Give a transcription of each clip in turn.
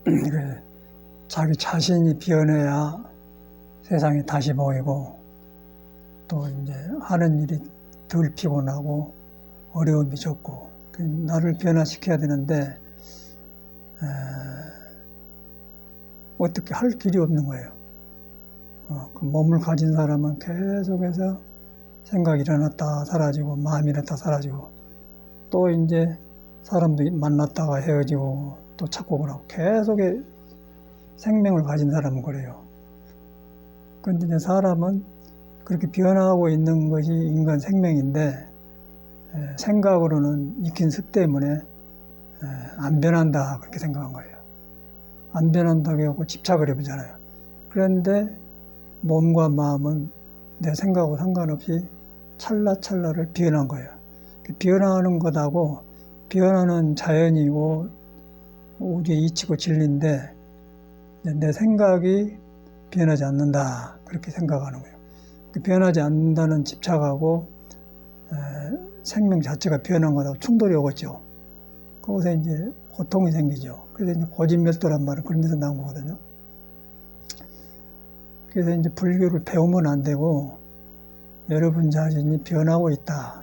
그 자기 자신이 변해야 세상이 다시 보이고 또 이제 하는 일이 덜 피곤하고 어려움이 적고 나를 변화시켜야 되는데 어떻게 할 길이 없는 거예요. 그 몸을 가진 사람은 계속해서 생각이 일어났다 사라지고 마음이 일어났다 사라지고 또 이제 사람도 만났다가 헤어지고 또 찾고 그러고 계속의 생명을 가진 사람은 그래요. 그런데 이제 사람은 그렇게 변화하고 있는 것이 인간 생명인데 생각으로는 익힌 습 때문에 안 변한다 그렇게 생각한 거예요. 안 변한다고 해갖고 집착을 해보잖아요. 그런데 몸과 마음은 내 생각하고 상관없이 찰나찰나를 변한 거예요. 변화하는 것하고 변화는 자연이고 우리의 이치고 진리인데 내 생각이 변하지 않는다 그렇게 생각하는 거예요. 변하지 않는다는 집착하고 생명 자체가 변한 것하고 충돌이 오겠죠. 거기서 이제 고통이 생기죠. 그래서 이제 고진멸도란 말은 그런 데서 나온 거거든요. 그래서 이제 불교를 배우면 안 되고 여러분 자신이 변하고 있다.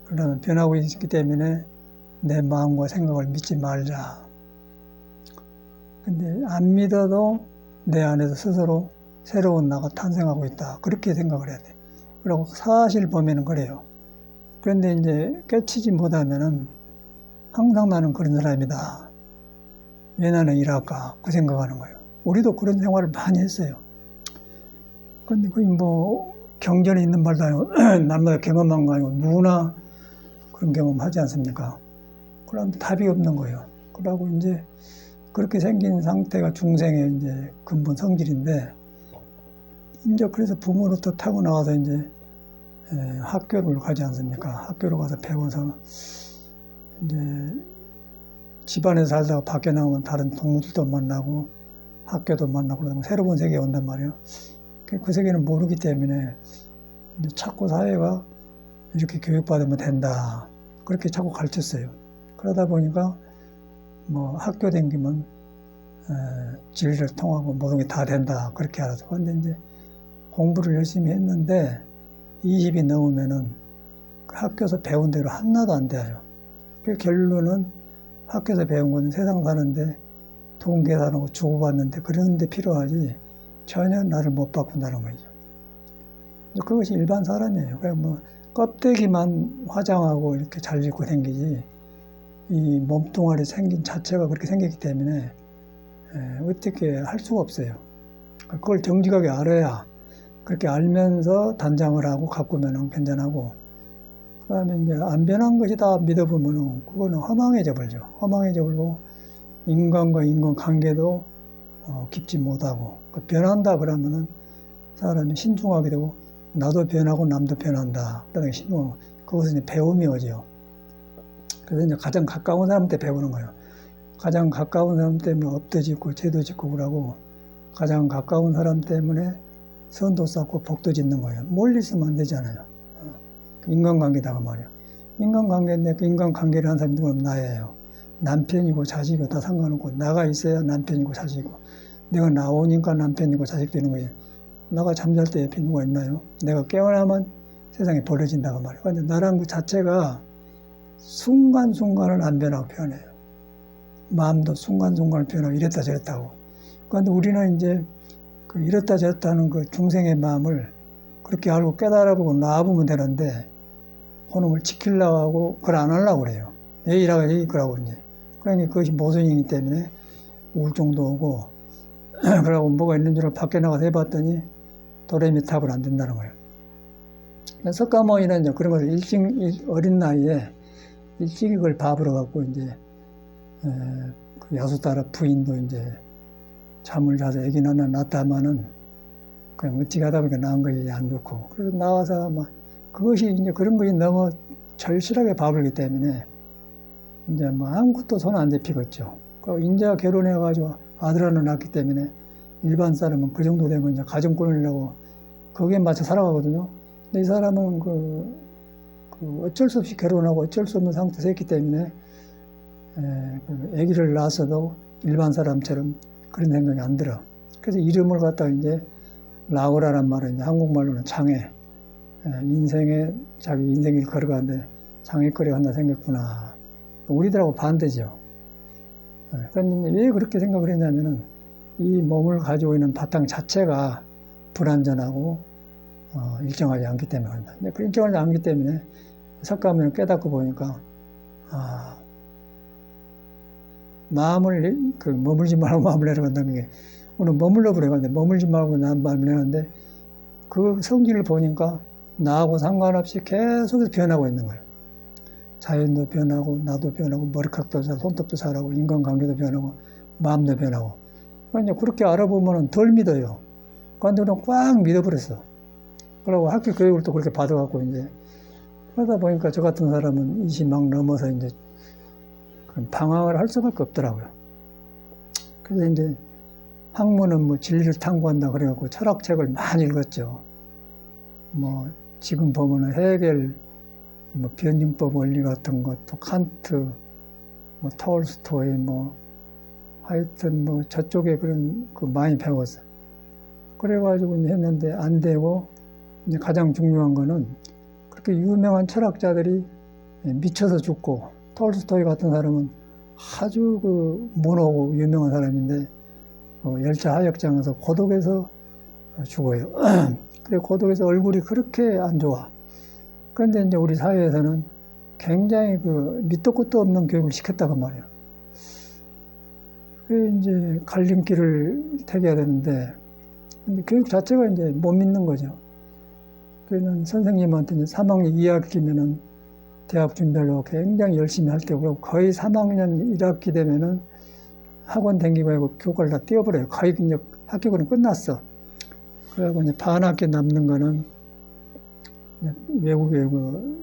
그러면 변하고 있기 때문에 내 마음과 생각을 믿지 말자. 근데 안 믿어도 내 안에서 스스로 새로운 나가 탄생하고 있다. 그렇게 생각을 해야 돼. 그리고 사실 보면은 그래요. 그런데 이제 깨치지 못하면은 항상 나는 그런 사람이다. 왜 나는 이럴까? 그 생각하는 거예요. 우리도 그런 생활을 많이 했어요. 근데 거의 뭐 경전에 있는 말도 아니고 남마다 경험한 거 아니고 누구나 그런 경험 하지 않습니까? 그럼 답이 없는 거예요. 그러고 이제 그렇게 생긴 상태가 중생의 이제 근본 성질인데 이제 그래서 부모로부터 타고 나와서 이제 학교를 가지 않습니까? 학교로 가서 배워서 이제 집안에서 살다가 밖에 나오면 다른 동물들도 만나고 학교도 만나고 그러면 새로운 세계에 온단 말이에요. 그 세계는 모르기 때문에 이제 자꾸 사회가 이렇게 교육받으면 된다. 그렇게 자꾸 가르쳤어요. 그러다 보니까 뭐 학교 다니면 진리를 통하고 모든 게 다 된다. 그렇게 알아서. 그런데 이제 공부를 열심히 했는데 20이 넘으면은 그 학교에서 배운 대로 하나도 안 돼요. 그 결론은 학교에서 배운 건 세상 사는데 돈 계산하고 주고받는데 그런 데 필요하지 전혀 나를 못 바꾼다는 거죠. 그것이 일반 사람이에요. 그냥 뭐 껍데기만 화장하고 이렇게 잘 입고 생기지 이 몸뚱아리 생긴 자체가 그렇게 생겼기 때문에 어떻게 할 수가 없어요. 그걸 정직하게 알아야 그렇게 알면서 단장을 하고 가꾸면 괜찮하고 그다음에 이제 안 변한 것이 다 믿어보면은 그거는 허망해져 버리죠. 허망해져 버리고 인간과 인간 관계도 깊지 못하고 그 변한다 그러면은 사람이 신중하게 되고 나도 변하고 남도 변한다. 그러니까 신중 그것은 이제 배움이 오죠. 그래서 이제 가장 가까운 사람한테 배우는 거예요. 가장 가까운 사람 때문에 업도 짓고 죄도 짓고 그러고 가장 가까운 사람 때문에 선도 쌓고 복도 짓는 거예요. 멀리 있으면 안 되잖아요. 인간관계다가 말이에요. 인간관계인데 그 인간관계를 하는 사람이 누구냐면 나예요. 남편이고 자식이고 다 상관없고 나가 있어야 남편이고 자식이고 내가 나오니까 남편이고 자식 되는 거예요. 나가 잠잘 때 옆에 누가 있나요? 내가 깨어나면 세상에 벌어진다고 말이에요. 근데 나란 그 자체가 순간순간을 안 변하고 변해요. 마음도 순간순간을 변하고 이랬다 저랬다고. 그런데 우리는 이제 그 이랬다 저랬다 하는 그 중생의 마음을 그렇게 알고 깨달아보고 놔보면 되는데 그놈을 지키려고 하고 그걸 안 하려고 그래요. 얘기라고 얘기 그러고 이제. 그러니까 그것이 모순이기 때문에 우울증도 오고 그러고 뭐가 있는 줄 밖에 나가서 해봤더니 도레미탑을 안 된다는 거예요. 석가모니는 이제 그런 것을 일찍 어린 나이에 일찍 그걸 밥으로 갖고 이제 그 야수따라 부인도 이제 잠을 자서 애기 낳았다마는 그냥 어찌 하다 보니까 낳은 것이 안 좋고 그래서 나와서 막 그것이 이제 그런 것이 너무 절실하게 바르기 때문에 이제 뭐 아무것도 손 안 잡히겠죠. 그리고 인자가 결혼해가지고 아들 하나 낳기 때문에 일반 사람은 그 정도 되면 이제 가정 꾸리려고 거기에 맞춰 살아가거든요. 근데 이 사람은 그 어쩔 수 없이 결혼하고 어쩔 수 없는 상태에서 했기 때문에 그 아기를 낳았어도 일반 사람처럼 그런 생각이 안 들어. 그래서 이름을 갖다가 이제 라우라란 말은 이제 한국말로는 장애, 인생에 자기 인생을 걸어가는데 장애거리가 하나 생겼구나. 우리들하고 반대죠. 그런데 왜 그렇게 생각을 했냐면은 이 몸을 가지고 있는 바탕 자체가 불완전하고 일정하지 않기 때문에 그런다. 그 일정하지 않기 때문에 석가모니를 깨닫고 보니까 마음을 머물지 말고 마음을 내려간다는 게 오늘 머물러 버려가는데 머물지 말고 마음을 내려가는데 그 성질을 보니까 나하고 상관없이 계속해서 변하고 있는 거예요. 자연도 변하고 나도 변하고 머리카락도 자라고 손톱도 자라고 인간관계도 변하고 마음도 변하고 그러니까 그렇게 알아보면 덜 믿어요. 그런데 꽉 믿어버렸어. 그러고 학교 교육을 또 그렇게 받아갖고 이제 그러다 보니까 저 같은 사람은 20막 넘어서 이제 방황을 할 수밖에 없더라고요. 그래서 이제 학문은 뭐 진리를 탐구한다 그래갖고 철학책을 많이 읽었죠. 뭐 지금 보면은 해겔, 뭐 변증법 원리 같은 것도 칸트, 뭐 톨스토이, 뭐 하여튼 뭐 저쪽에 그런 많이 배웠어요. 그래가지고 이제 했는데 안 되고 이제 가장 중요한 거는 그렇게 유명한 철학자들이 미쳐서 죽고 톨스토이 같은 사람은 아주 모노고 유명한 사람인데 열차 하역장에서 고독해서 죽어요. 그래 고독해서 얼굴이 그렇게 안 좋아. 그런데 이제 우리 사회에서는 굉장히 밑도 끝도 없는 교육을 시켰다고 말이에요. 그래 이제 갈림길을 택해야 되는데 근데 교육 자체가 이제 못 믿는 거죠. 그래는 선생님한테 이제 3학년 2학기면은 대학 준비하려고 굉장히 열심히 할 때고 거의 3학년 1학기 되면은 학원 다니고 하고 교과를 다 떼어버려요. 거의 이제 학교는 끝났어. 그래갖고 이제 반 학기 남는 거는 외국에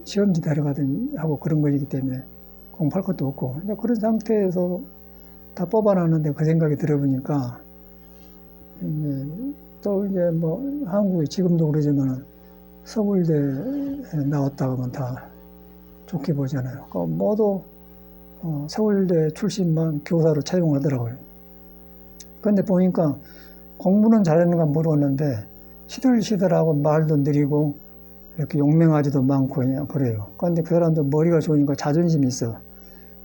시험지 데려가더니 하고 그런 거이기 때문에 공부할 것도 없고 이제 그런 상태에서 다 뽑아놨는데 그 생각이 들어보니까 이제 또 이제 뭐 한국에 지금도 그러지만 서울대에 나왔다가 하면 다 좋게 보잖아요. 모두 서울대 출신만 교사로 채용하더라고요. 그런데 보니까 공부는 잘하는가 모르겠는데 시들시들하고 말도 느리고 이렇게 용맹하지도 많고 그래요. 그런데 그 사람도 머리가 좋으니까 자존심이 있어.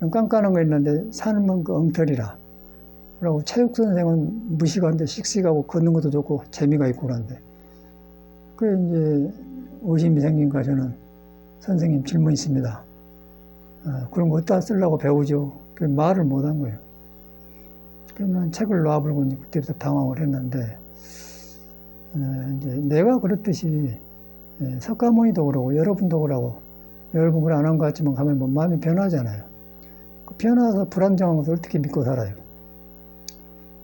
깐깐한 거 있는데 삶은 엉터리라. 그리고 체육 선생은 무식한데 씩씩하고 걷는 것도 좋고 재미가 있고 그런데 그래 이제 의심이 생긴가 저는 선생님 질문 있습니다. 그런 거 어디다 쓰려고 배우죠? 그 말을 못한 거예요. 그러면 책을 놔버리고 그때부터 방황을 했는데 이제 내가 그렇듯이 석가모니도 그러고 여러분도 그러고 여러분 그걸 안 한 것 같지만 가면 뭐 마음이 변하잖아요. 그 변화서 불안정한 것을 어떻게 믿고 살아요?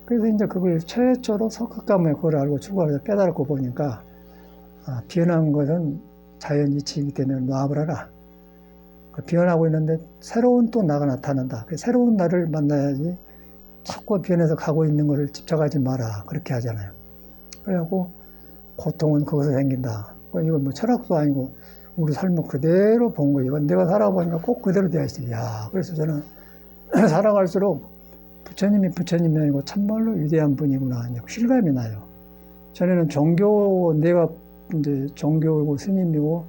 그래서 이제 그걸 최초로 석가모니 그걸 알고 출가해서 깨달고 보니까 변한 것은 자연 이치이기 때문에 놔버려라. 변하고 있는데 새로운 또 나가 나타난다. 새로운 나를 만나야지 자꾸 변해서 가고 있는 것을 집착하지 마라. 그렇게 하잖아요. 그래갖고 고통은 거기서 생긴다. 이건 뭐 철학도 아니고 우리 삶을 그대로 본 거예요. 이건 내가 살아보니까 꼭 그대로 되어 있어요. 그래서 저는 살아갈수록 부처님이 부처님이 아니고 참말로 위대한 분이구나. 실감이 나요. 전에는 내가 이제 종교고 스님이고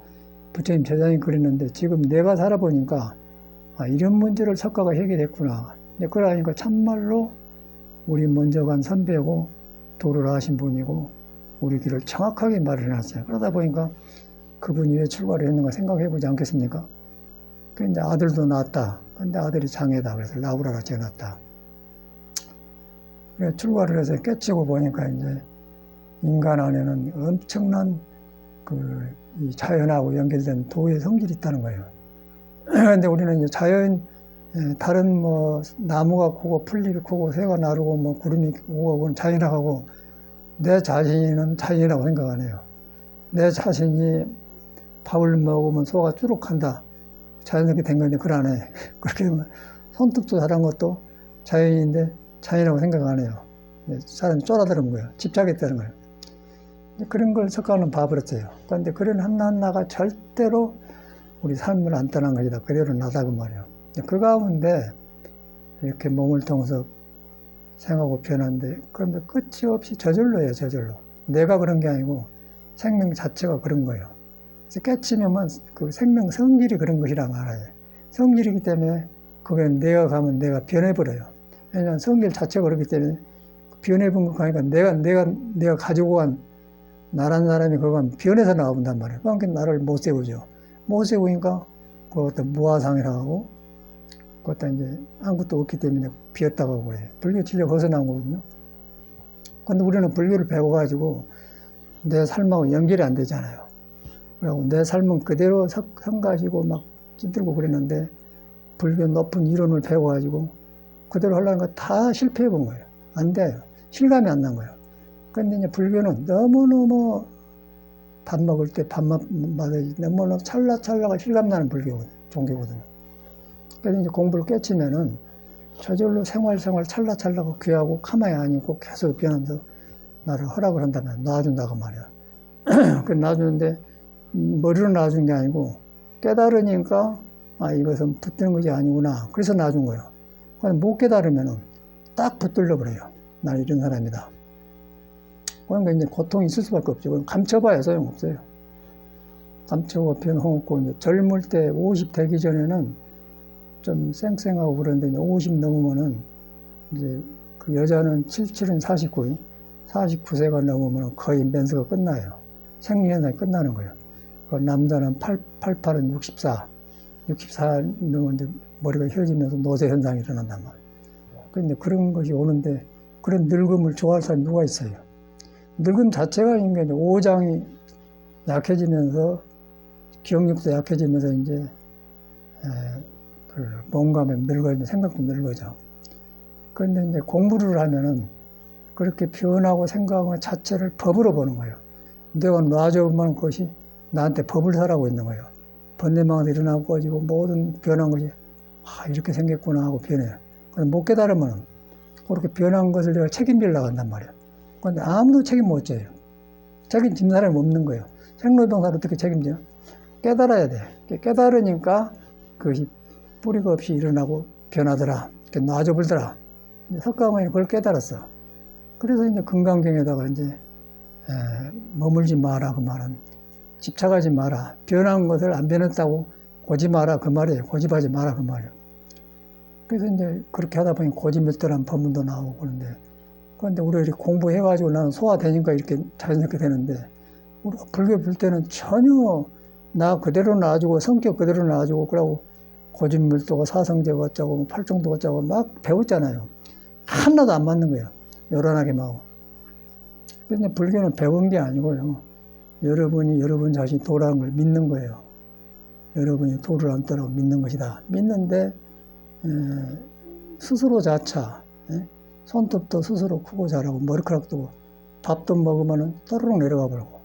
부처님 제자님 그랬는데 지금 내가 살아보니까 이런 문제를 석가가 해결했구나. 그러니까 참말로 우리 먼저 간 선배고 도를 하신 분이고 우리 길을 정확하게 말을 해놨어요. 그러다 보니까 그분이 왜 출가를 했는가 생각해보지 않겠습니까? 그 이제 아들도 낳았다. 근데 아들이 장애다. 그래서 라우라라 지어놨다. 그래서 출가를 해서 깨치고 보니까 이제 인간 안에는 엄청난 이 자연하고 연결된 도의 성질이 있다는 거예요. 그런데 우리는 이제 다른 뭐 나무가 크고 풀잎이 크고 새가 나르고 뭐 구름이 오고 그건 자연하고 내 자신은 자연이라고 생각 안 해요. 내 자신이 밥을 먹으면 소가 쭈룩한다. 자연스럽게 된 건데 그걸 안 해. 그렇게 되면 손톱도 자란 것도 자연인데 자연이라고 생각 안 해요. 사람이 쫄아들은 거예요. 집착했다는 거예요. 그런 걸 석가는 봐버렸어요. 그런데 그런 하나하나가 절대로 우리 삶을 안 떠난 것이다. 그대로 나다 그 말이에요. 그 가운데 이렇게 몸을 통해서 생하고 변하는데, 그런데 끝이 없이 저절로예요, 저절로. 내가 그런 게 아니고 생명 자체가 그런 거예요. 그래서 깨치면 그 생명 성질이 그런 것이라 말해요. 성질이기 때문에 그게 내가 가면 내가 변해버려요. 왜냐하면 성질 자체가 그렇기 때문에 변해본 거 가니까 내가 가지고 간 나란 사람이 그건 변해서 나온단 말이에요. 그러니까 나를 못 세우죠. 못 세우니까 그것도 무아상이라고 하고 그것도 이제 아무것도 없기 때문에 비었다고 하고 그래요. 불교 진리가 거기서 나온 거거든요. 근데 우리는 불교를 배워가지고 내 삶하고 연결이 안 되잖아요. 그리고 내 삶은 그대로 성가시고 막 찌들고 그랬는데 불교 높은 이론을 배워가지고 그대로 하려는 거 다 실패해 본 거예요. 안 돼요. 실감이 안 난 거예요. 근데 이제 불교는 너무너무 밥 먹을 때 밥맛 너무너무 찰나찰나가 실감나는 종교거든요. 그래서 이제 공부를 깨치면은 저절로 생활 찰나찰나가 귀하고 가만히 안 있고 계속 변하면서 나를 허락을 한다면 놔준다고 말이야. 그 놔주는데 머리로 놔준 게 아니고 깨달으니까 아 이것은 붙드는 것이 아니구나. 그래서 놔준 거예요. 그런데 못 깨달으면은 딱 붙들려 버려요. 난 이런 사람이다. 그러니까 이제 고통이 있을 수밖에 없죠. 그럼 감춰봐야 소용없어요. 감춰고 변홍없고 이제 젊을 때 50 되기 전에는 좀 쌩쌩하고 그런데 이제 50 넘으면은 이제 그 여자는 77은 49, 49세가 넘으면 거의 맨스가 끝나요. 생리현상이 끝나는 거예요. 그 남자는 88은 64, 64 넘으면 이제 머리가 휘어지면서 노쇠 현상이 일어난단 말이에요. 그런데 그런 것이 오는데 그런 늙음을 좋아할 사람이 누가 있어요? 늙음 자체가 이제 오장이 약해지면서 기억력도 약해지면서 이제 그 몸감에 늙어지면 생각도 늙어져. 그런데 이제 공부를 하면은 그렇게 변하고 생각하는 자체를 법으로 보는 거예요. 내가 놔줘보면 그것이 나한테 법을 설하고 있는 거예요. 번뇌망에서 일어나고 꺼지고 모든 변한 것이 아 이렇게 생겼구나 하고 변해요. 그런데 못 깨달으면 그렇게 변한 것을 내가 책임질 나간단 말이에요. 그런데 아무도 책임 못 져요. 책임진 사람이 없는 거예요. 생로병사를 어떻게 책임져요? 깨달아야 돼. 깨달으니까 그것이 뿌리가 없이 일어나고 변하더라. 놔줘버리더라. 석가모니는 그걸 깨달았어. 그래서 이제 금강경에다가 이제 머물지 마라 그 말은 집착하지 마라. 변한 것을 안 변했다고 고지 마라 그 말이에요. 고집하지 마라 그 말이에요. 그래서 이제 그렇게 하다 보니 고집멸도라는 법문도 나오고 그런데 우리가 이렇게 공부해가지고 나는 소화되니까 이렇게 자연스럽게 되는데 우리가 불교 볼 때는 전혀 나 그대로 놔주고 성격 그대로 놔주고 그러고 고집멸도가 사성제가 어쩌고 팔정도가 어쩌고 막 배웠잖아요. 하나도 안 맞는 거예요. 요란하게 막. 그런데 불교는 배운 게 아니고요. 여러분이 여러분 자신이 도라는 걸 믿는 거예요. 여러분이 도를 안 떠라고 믿는 것이다. 믿는데 스스로 자차, 손톱도 스스로 크고 자라고 머리카락도 밥도 먹으면 떠르륵 내려가 버리고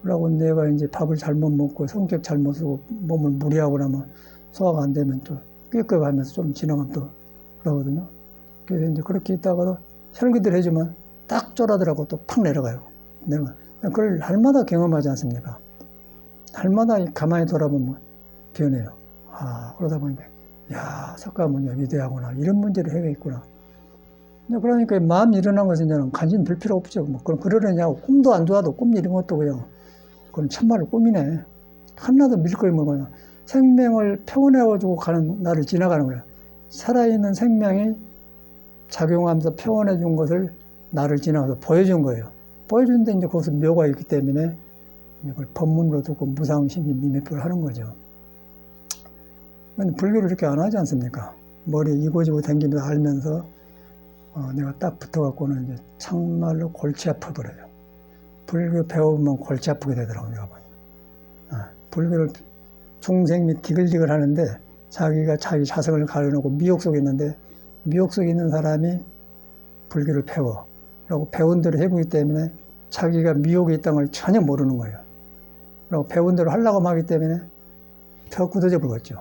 그러고 내가 이제 밥을 잘못 먹고 성격 잘못 쓰고 몸을 무리하고 나면 소화가 안 되면 또 꾀꾀하면서 좀 지나가면 또 그러거든요. 그래서 이제 그렇게 있다가도 설교들 해주면 딱 쫄아들하고 또 팍 내려가요. 그걸 날마다 경험하지 않습니까? 날마다 가만히 돌아보면 변해요. 아, 그러다 보니까, 야, 석가모니가 위대하구나. 이런 문제를 해결했구나. 그러니까 마음이 일어난 것은 이제는 관심 들 필요 없죠. 뭐, 그럼 그러려냐고. 꿈도 안 좋아도 꿈 이런 것도 그냥, 그건 참말로 꿈이네. 하나도 믿을 걸 먹어요. 생명을 평온해가지고 가는 날을 지나가는 거예요. 살아있는 생명이 작용하면서 평온해 준 것을 나를 지나가서 보여준 거예요. 보여주는데 이제 거기서 묘가 있기 때문에 이걸 법문으로 듣고 무상심이 미매표를 하는 거죠. 근데 불교를 이렇게 안 하지 않습니까? 머리에 이고지고 댕기면서 알면서 내가 딱 붙어갖고는 이제 참말로 골치 아파버려요. 불교 배워보면 골치 아프게 되더라고요, 내가 보니까. 불교를 중생 및 디글디글 하는데 자기가 자기 자성을 가려놓고 미혹 속에 있는데 미혹 속에 있는 사람이 불교를 배워. 그리고 배운 대로 해보기 때문에 자기가 미혹에 있다는 걸 전혀 모르는 거예요. 그리고 배운 대로 하려고 하기 때문에 더 굳어져 버렸죠.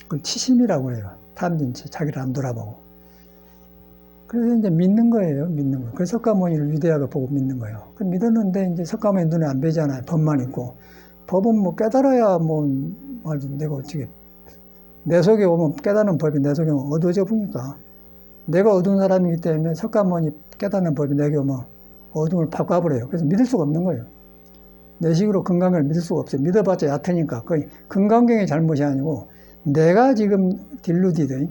그걸 치심이라고 해요. 탐진치, 자기를 안 돌아보고. 그래서 이제 믿는 거예요, 믿는 거. 그래서 석가모니를 위대하게 보고 믿는 거예요. 그 믿었는데 이제 석가모니 눈에 안 뵈잖아요. 법만 있고. 법은 뭐 깨달아야 뭐, 말이지, 내가 어떻게. 내 속에 오면 깨달은 법이 내 속에 오면 어두워져 보니까 내가 어두운 사람이기 때문에 석가모니 깨닫는 법이 내게 오면 어둠을 팍 꽈버려요. 그래서 믿을 수가 없는 거예요. 내 식으로 건강을 믿을 수가 없어요. 믿어봤자 얕으니까. 거의 건강경의 잘못이 아니고 내가 지금 딜루디드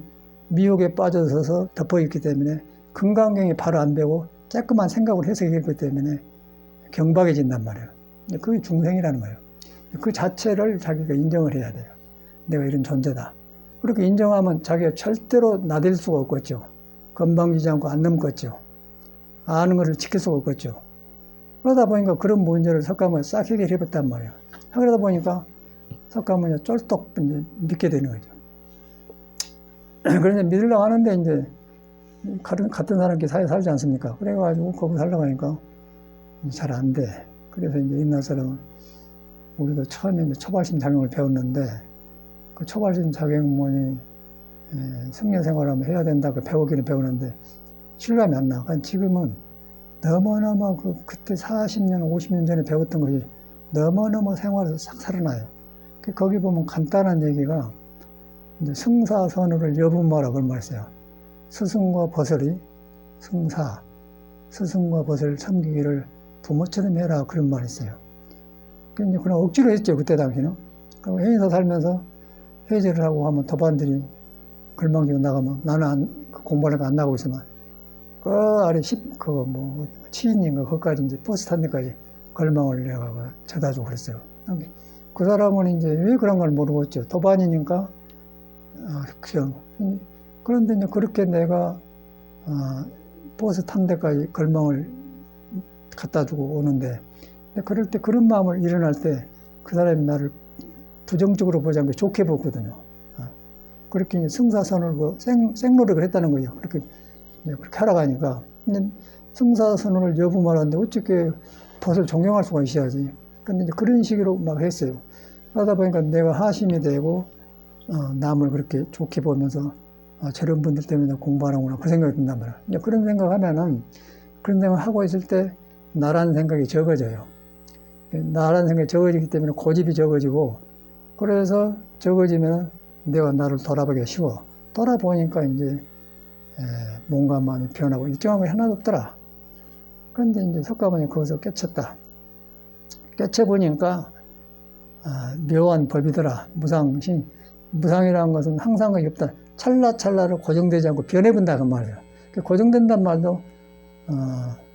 미혹에 빠져서 덮어있기 때문에 건강경이 바로 안 배고 쬐끄만 생각을 해서 얘기했기 때문에 경박해진단 말이에요. 그게 중생이라는 거예요. 그 자체를 자기가 인정을 해야 돼요. 내가 이런 존재다. 그렇게 인정하면 자기가 절대로 나댈 수가 없겠죠. 건방지지 않고 안 넘겠죠. 아는 것을 지킬 수가 없겠죠. 그러다 보니까 그런 문제를 석가모니가 싹 해결해봤단 말이에요. 그러다 보니까 석가모니가 쫄떡 이제 믿게 되는 거죠. 그런데 믿으려고 하는데 이제 같은 사람끼리 사회 살지 않습니까? 그래가지고 거기 살려고 하니까 잘 안 돼. 그래서 이제 옛날 사람은 우리도 처음에 이제 초발심 작용을 배웠는데 그 초발심 작용문이 승려 생활하면 해야 된다고 배우기는 배우는데 실감이 안 나. 지금은 너무너무 그때 40년, 50년 전에 배웠던 것이 너무너무 생활에서 싹 살아나요. 거기 보면 간단한 얘기가 이제 승사선우를 여분마라 그런 말 있어요. 스승과 벗을이 승사, 스승과 벗을 섬기기를 부모처럼 해라 그런 말이 있어요. 그냥 억지로 했죠 그때 당시는. 그리고 해인사 살면서 해제를 하고 하면 도반들이 걸망지고 나가면 나는 공부하니까 안 나가고 있으면 그 아래 치인인가 거기까지 이제 버스 탄 데까지 걸망을 내가 쳐다주고 그랬어요. 그 사람은 이제 왜 그런 걸 모르겠죠. 도반이니까 그냥. 그런데 이제 그렇게 내가 버스 탄 데까지 걸망을 갖다 주고 오는데 그럴 때 그런 마음을 일어날 때 그 사람이 나를 부정적으로 보지 않고 좋게 보거든요. 그렇게 이제 승사선을 생노력을 했다는 거예요. 그렇게 하라고 하니까 승사선을 여부말하는데 어떻게 벗을 존경할 수가 있어야지. 근데 이제 그런 식으로 막 했어요. 그러다 보니까 내가 하심이 되고 남을 그렇게 좋게 보면서 저런 분들 때문에 공부하는구나 그 생각이 든단 말이야. 이제 그런 생각하면은 그런 생각하고 있을 때 나라는 생각이 적어져요. 나라는 생각이 적어지기 때문에 고집이 적어지고 그래서 적어지면 내가 나를 돌아보기가 쉬워. 돌아보니까 이제 몸과 마음이 변하고 일정한 게 하나도 없더라. 그런데 이제 석가모니 거기서 깨쳤다. 깨쳐보니까 묘한 법이더라. 무상이라는 것은 항상이 없다. 찰나찰나로 고정되지 않고 변해본다 그 말이에요. 고정된단 말도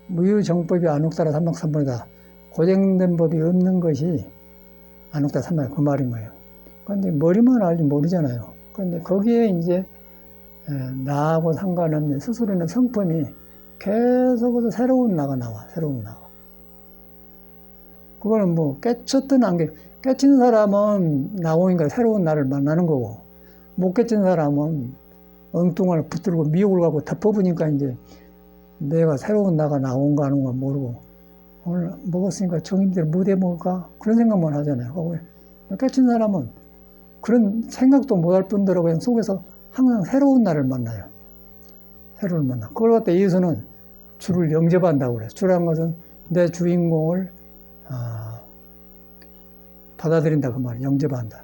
무유정법이 안옥다라 삼박삼번이다. 고정된 법이 없는 것이 안옥다라 삼박 그 말인 거예요. 그런데 머리만 알지 모르잖아요. 그런데 거기에 이제 나하고 상관없는 스스로는 성품이 계속해서 새로운 나가 나와. 새로운 나가. 그거는 깨쳤든 안 깨친 사람은 나오니까 새로운 나를 만나는 거고 못 깨친 사람은 엉뚱을 붙들고 미혹을 가고 덮어보니까 이제 내가 새로운 나가 나온가 안 온가 모르고 오늘 먹었으니까 정인들 무대 먹을까? 그런 생각만 하잖아요. 깨친 사람은 그런 생각도 못할 뿐더러 그냥 속에서 항상 새로운 나를 만나요. 새로운 만나. 그걸 갖다 예수는 주를 영접한다고 그래요. 주라는 것은 내 주인공을 받아들인다 그 말이에요. 영접한다.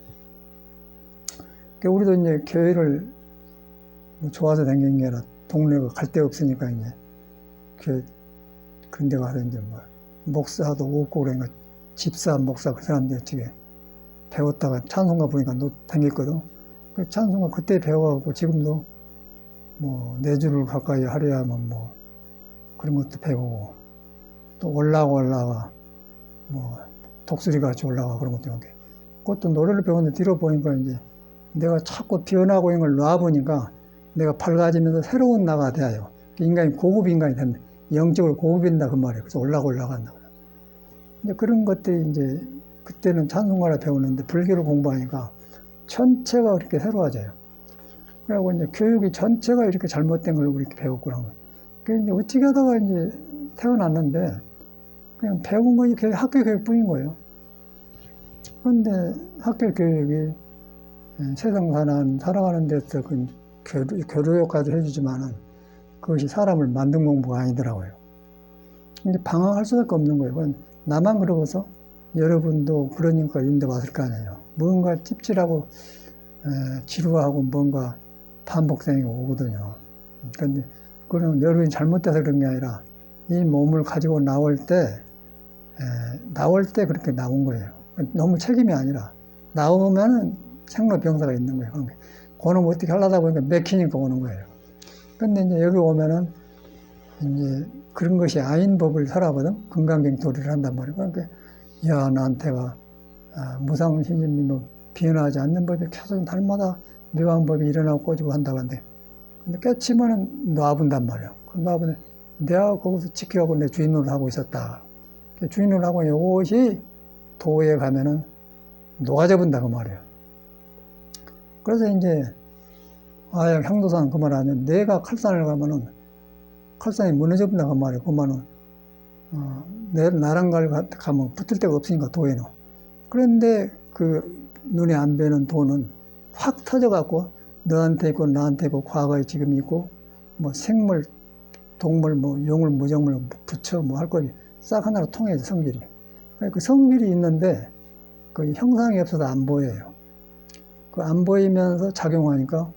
그러니까 우리도 이제 교회를 좋아서 다니는 게 아니라 동네가 갈 데 없으니까 이제 그런 데 가서 이제 목사도 없고 그러니까 집사, 목사 그 사람들 어떻게 배웠다가 찬송가 보니까 너 다녔거든. 그 찬송가 그때 배워갖고 지금도 4주를 가까이 하려면 그런 것도 배우고 또 올라가 독수리 같이 올라가 그런 것도 이렇게 그것도 노래를 배우는데 뒤로 보니까 이제 내가 자꾸 변하고 있는 걸 놔보니까 내가 밝아지면서 새로운 나가 돼요. 인간이 고급 인간이 된다. 영적으로 고급인다 그 말이에요. 그래서 올라간다. 이제 그런 것들이 이제 그때는 찬송가를 배우는데 불교를 공부하니까 전체가 그렇게 새로워져요. 그리고 이제 교육이 전체가 이렇게 잘못된 걸 이렇게 배웠구나. 그래서 이제 어떻게 하다가 이제 태어났는데 그냥 배운 것이 학교 교육뿐인 거예요. 그런데 학교 교육이 세상 살아가는 데서 그 교류까지 해주지만은 그것이 사람을 만든 공부가 아니더라고요. 이제 방황할 수밖에 없는 거예요. 그건 나만 그러고서 여러분도 그러니까 이런 데 왔을 거 아니에요. 뭔가 찝찝하고 지루하고 뭔가 반복성이 오거든요. 근데 그건 여러분이 잘못돼서 그런 게 아니라 이 몸을 가지고 나올 때 그렇게 나온 거예요. 너무 책임이 아니라 나오면은 생로병사가 있는 거예요. 그놈 어떻게 하려다 보니까 맥히니까 오는 거예요. 근데 이제 여기 오면은 이제 그런 것이 아닌 법을 살아거든. 금강경토리를 한단 말이에요. 그러니까 야 나한테가 무상신임이 뭐 변하지 않는 법이 계속 날마다 묘한 법이 일어나고 꺼지고 한다고 하는데 근데 깨치면은 놔본단 말이에요. 그 놔보네 내가 거기서 지켜가고 내 주인으로 하고 있었다. 주인으로 하고 이것이 도에 가면은 녹아져본다 그 말이에요. 그래서 이제 향도산 그 말 하면 내가 칼산을 가면은 칼산이 무너져본다 그 말이에요. 그 말은 나랑 가면 붙을 데가 없으니까 도에는. 그런데 그 눈에 안 뵈는 도는 확 터져갖고 너한테 있고 나한테 있고 과거에 지금 있고 뭐 생물 동물 뭐 용물 무정물 부처 뭐 할 거기 싹 하나로 통해서 성질이. 그 성질이 있는데 그 형상이 없어서 안 보여요. 그 안 보이면서 작용하니까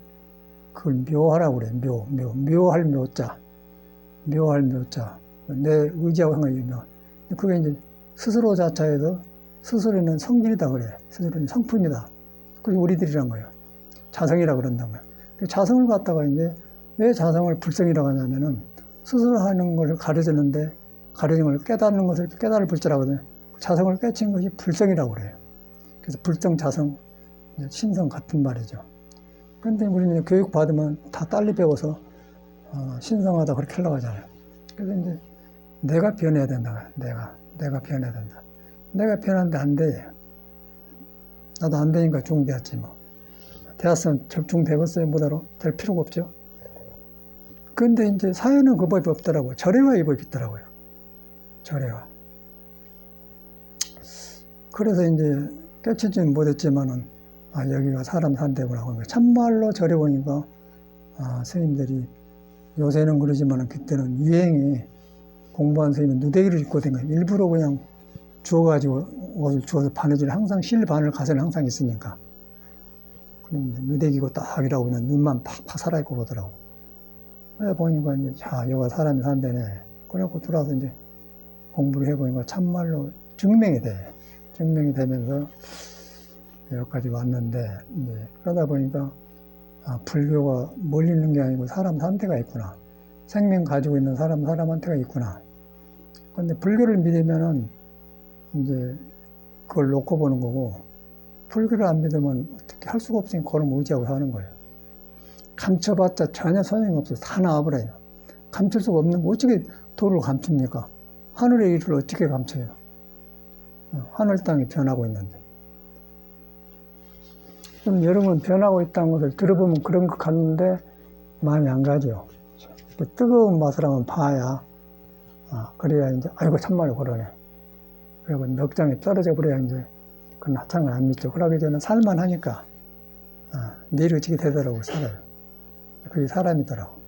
그걸 묘하라고 그래. 묘할 묘자. 묘할 묘자. 내 의지하고 상관이 묘. 그게 이제 스스로 자체에서 스스로는 성질이다 그래. 스스로는 성품이다. 그게 우리들이란 거예요. 자성이라 그런단 말이에요. 그 자성을 갖다가 이제 왜 자성을 불성이라고 하냐면은 스스로 하는 걸 가르쳤는데 가르친 걸 깨닫는 것을 깨달을 불자라고 하거든요. 자성을 깨친 것이 불성이라고 그래요. 그래서 불성, 자성, 신성 같은 말이죠. 그런데 우리는 교육 받으면 다 딸리 배워서 신성하다 그렇게 하려고 하잖아요. 그래서 이제 내가 변해야 된다. 내가 변해야 된다. 내가 변하는데 안 돼. 나도 안 되니까 중대했지 뭐. 되었으면 적중되겠어요? 뭐다로? 될 필요가 없죠. 근데 이제 사회는 그 법이 없더라고요. 절에가 이 법이 있더라고요. 절에가. 그래서 이제 깨치지는 못했지만은 여기가 사람 산대구나. 참말로 절에 오니까 스님들이 요새는 그러지만은 그때는 유행이 공부한 스님은 누대기를 입고 된 거예요. 일부러 그냥 주워가지고 옷을 주워서 바느질 항상 실바늘 가서는 항상 있으니까. 그럼 누대기고 딱 이라고 그냥 눈만 팍팍 살아있고 그러더라고. 그래 보니까 이제 여가 사람이 산대네. 그래갖고 들어와서 이제 공부를 해보니까 참말로 증명이 돼. 증명이 되면서 여기까지 왔는데 이제 그러다 보니까 불교가 멀리 있는 게 아니고 사람 산대가 있구나. 생명 가지고 있는 사람한테가 있구나. 근데 불교를 믿으면은 이제 그걸 놓고 보는 거고 불교를 안 믿으면 어떻게 할 수가 없으니까 그걸 의지하고 사는 거예요. 감춰봤자 전혀 소용이 없어서 다 나와버려요. 감출 수가 없는 거 어떻게 도를 감춥니까? 하늘의 일을 어떻게 감춰요? 하늘 땅이 변하고 있는데. 그럼 여러분 변하고 있다는 것을 들어보면 그런 것 같는데 마음이 안 가죠. 뜨거운 맛을 한번 봐야 그래야 이제 아이고 참말로 그러네. 그리고 넉장에 떨어져 버려야 이제 그 나창을 안 믿죠. 그러기 전에 살만하니까 내려지게 되더라고 살아요. 그게 사람이더라고.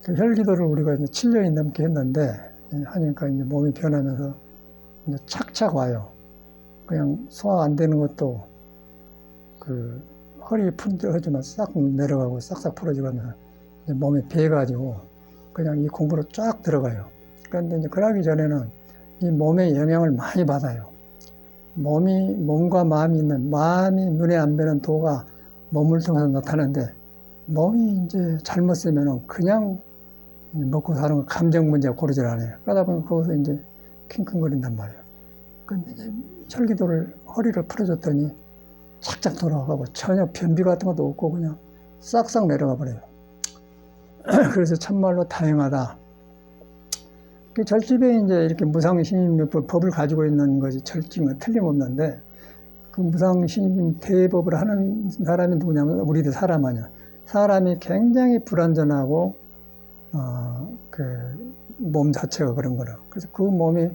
그 혈기도를 우리가 이제 7년이 넘게 했는데 하니까 이제 몸이 변하면서 이제 착착 와요. 그냥 소화 안 되는 것도 그 허리 푼들어지면 싹 내려가고 싹싹 풀어지고 하면서 이제 몸에 배가지고 그냥 이 공부로 쫙 들어가요. 그런데 이제 그러기 전에는 이 몸의 영향을 많이 받아요. 몸과 마음이 있는, 마음이 눈에 안 뵈는 도가 몸을 통해서 나타나는데 몸이 이제 잘못 쓰면은 그냥 먹고 사는 거 감정 문제가 고르질 않아요. 그러다 보면 거기서 이제 킁킁거린단 말이에요. 근데 이제 혈기도를 허리를 풀어줬더니 착착 돌아가고 전혀 변비 같은 것도 없고 그냥 싹싹 내려가 버려요. 그래서 참말로 다행하다. 그 절집에 이제 이렇게 무상신임법 법을 가지고 있는 것이 절집은 틀림없는데 그 무상신임 대법을 하는 사람이 누구냐면 우리들 사람 아니야. 사람이 굉장히 불완전하고 그 몸 자체가 그런 거라. 그래서 그 몸이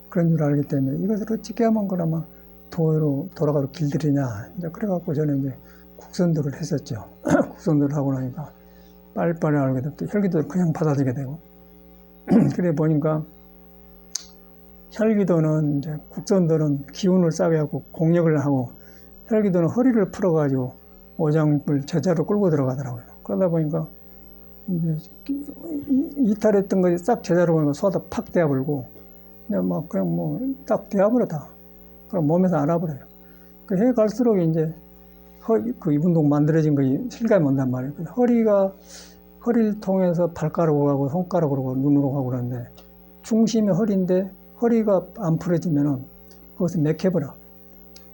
그런 줄 알기 때문에 이것을 어떻게 하면 그러면 도로 돌아가로 길들이냐. 이제 그래갖고 저는 이제 국선도를 했었죠. 국선도를 하고 나니까 빨리빨리 알게 됐고 혈기도를 그냥 받아들이게 되고 그래 보니까 혈기도는 이제 국선도는 기운을 싸게 하고 공력을 하고 혈기도는 허리를 풀어가지고 오장을 제자로 끌고 들어가더라고요. 그러다 보니까 이제 이탈했던 것이 싹 제자로 오는 거 쏟아 팍 대어버리고 그냥 막 그냥 뭐 딱 대어버려 다. 그럼 몸에서 알아버려요. 그 해 갈수록 이제 그 이분동 만들어진 것이 실감이 온단 말이에요. 허리를 통해서 발가락으로 가고 손가락으로 가고 눈으로 가고 그러는데 중심이 허리인데 허리가 안 풀어지면은 그것을 맥혀버려.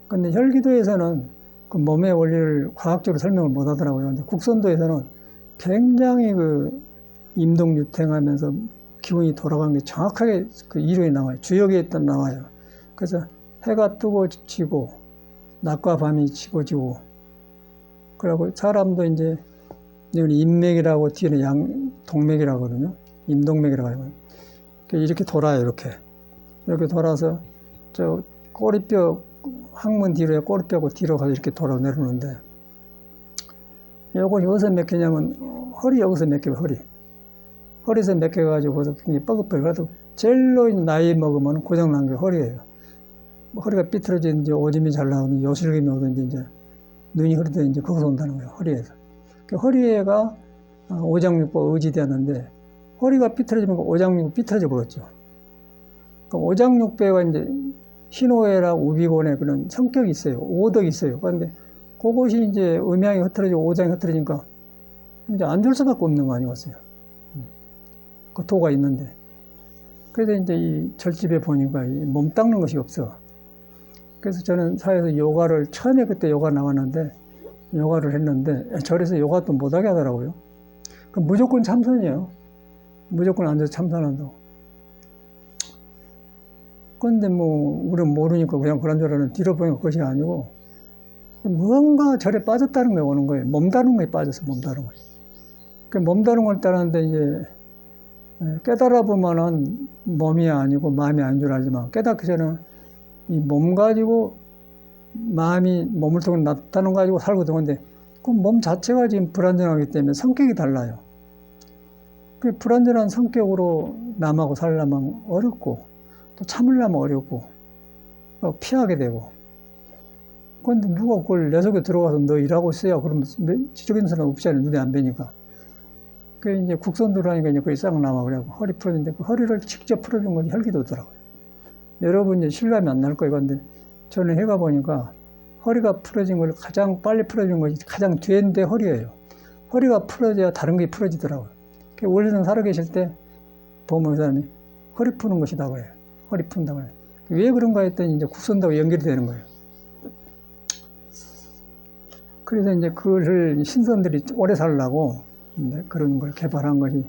근데 혈기도에서는 그 몸의 원리를 과학적으로 설명을 못 하더라고요. 근데 국선도에서는 굉장히 그 임동유탱하면서 기운이 돌아가는 게 정확하게 그 이론이 나와요. 주역에 일단 나와요. 그래서 해가 뜨고 지고 낮과 밤이 지고 지고 그리고 사람도 이제 인맥이라고 뒤에는 동맥이라고 하거든요. 임동맥이라고 하거든요. 이렇게 돌아요. 이렇게 돌아서 저 꼬리뼈 항문 뒤로 꼬리뼈고 뒤로 가서 이렇게 돌아 내려오는데 요거 여기서 맥히냐면 허리 여기서 맥혀요. 허리에서 맥혀가지고 거기서 굉장히 뻐글뻐글. 그래도 제일로 나이 먹으면 고장난 게 허리예요. 허리가 삐뚤어지든지 오줌이 잘 나오든지 요실금이 오든지 이제 눈이 흐르든지 이제 거기서 온다는 거예요. 허리에서. 허리에가 오장육부가 의지되었는데 허리가 삐뚤어지면 오장육부 삐뚤어져 버렸죠. 오장육부가 이제 신호애랑 우비곤의 그런 성격이 있어요. 오덕이 있어요. 그런데 그것이 이제 음양이 흐트러지고 오장이 흐트러지니까 이제 안 줄 수밖에 없는 거 아니겠어요. 그 도가 있는데. 그래서 이제 이 절집에 보니까 몸 닦는 것이 없어. 그래서 저는 사회에서 요가를 처음에 그때 요가 나왔는데 요가를 했는데 절에서 요가도 못하게 하더라고요. 그럼 무조건 참선이에요. 무조건 앉아서 참선한다고. 그런데 뭐 우리는 모르니까 그냥 그런 줄 알았는데 뒤로 보니까 그것이 아니고 무언가 절에 빠졌다는 거에 오는 거예요. 몸 다루는 거에 빠져서 몸 다루는 거예요. 그 몸 다루는 걸 따르는데 이제 깨달아 보면은 몸이 아니고 마음이 아닌 줄 알지만 깨닫기 전에는 이 몸 가지고 마음이 몸을 통해 나타나는 거 가지고 살거든요. 근데 그 몸 자체가 지금 불안정하기 때문에 성격이 달라요. 그 불안정한 성격으로 남하고 살려면 어렵고 또 참으려면 어렵고 피하게 되고. 그런데 누가 그걸 내 속에 들어가서 너 일하고 있어야 그러면 지적인 사람 없잖아요. 눈에 안 뵈니까. 그 이제 국선도로 하니까 이제 거기 싹 나와. 그래갖고 허리 풀어준데 그 허리를 직접 풀어준 것이 혈기도더라고요. 여러분 이제 실감이 안 날 거예요. 근데 저는 해가 보니까 허리가 풀어진 걸 가장 빨리 풀어진 것이 가장 뒤인데 허리예요. 허리가 풀어져야 다른 게 풀어지더라고요. 원래는 살아계실 때 보면 그 사람이 허리 푸는 것이다 그래요. 허리 푼다 그래요. 왜 그런가 했더니 이제 국선도하고 연결이 되는 거예요. 그래서 이제 그걸 신선들이 오래 살라고 그런 걸 개발한 것이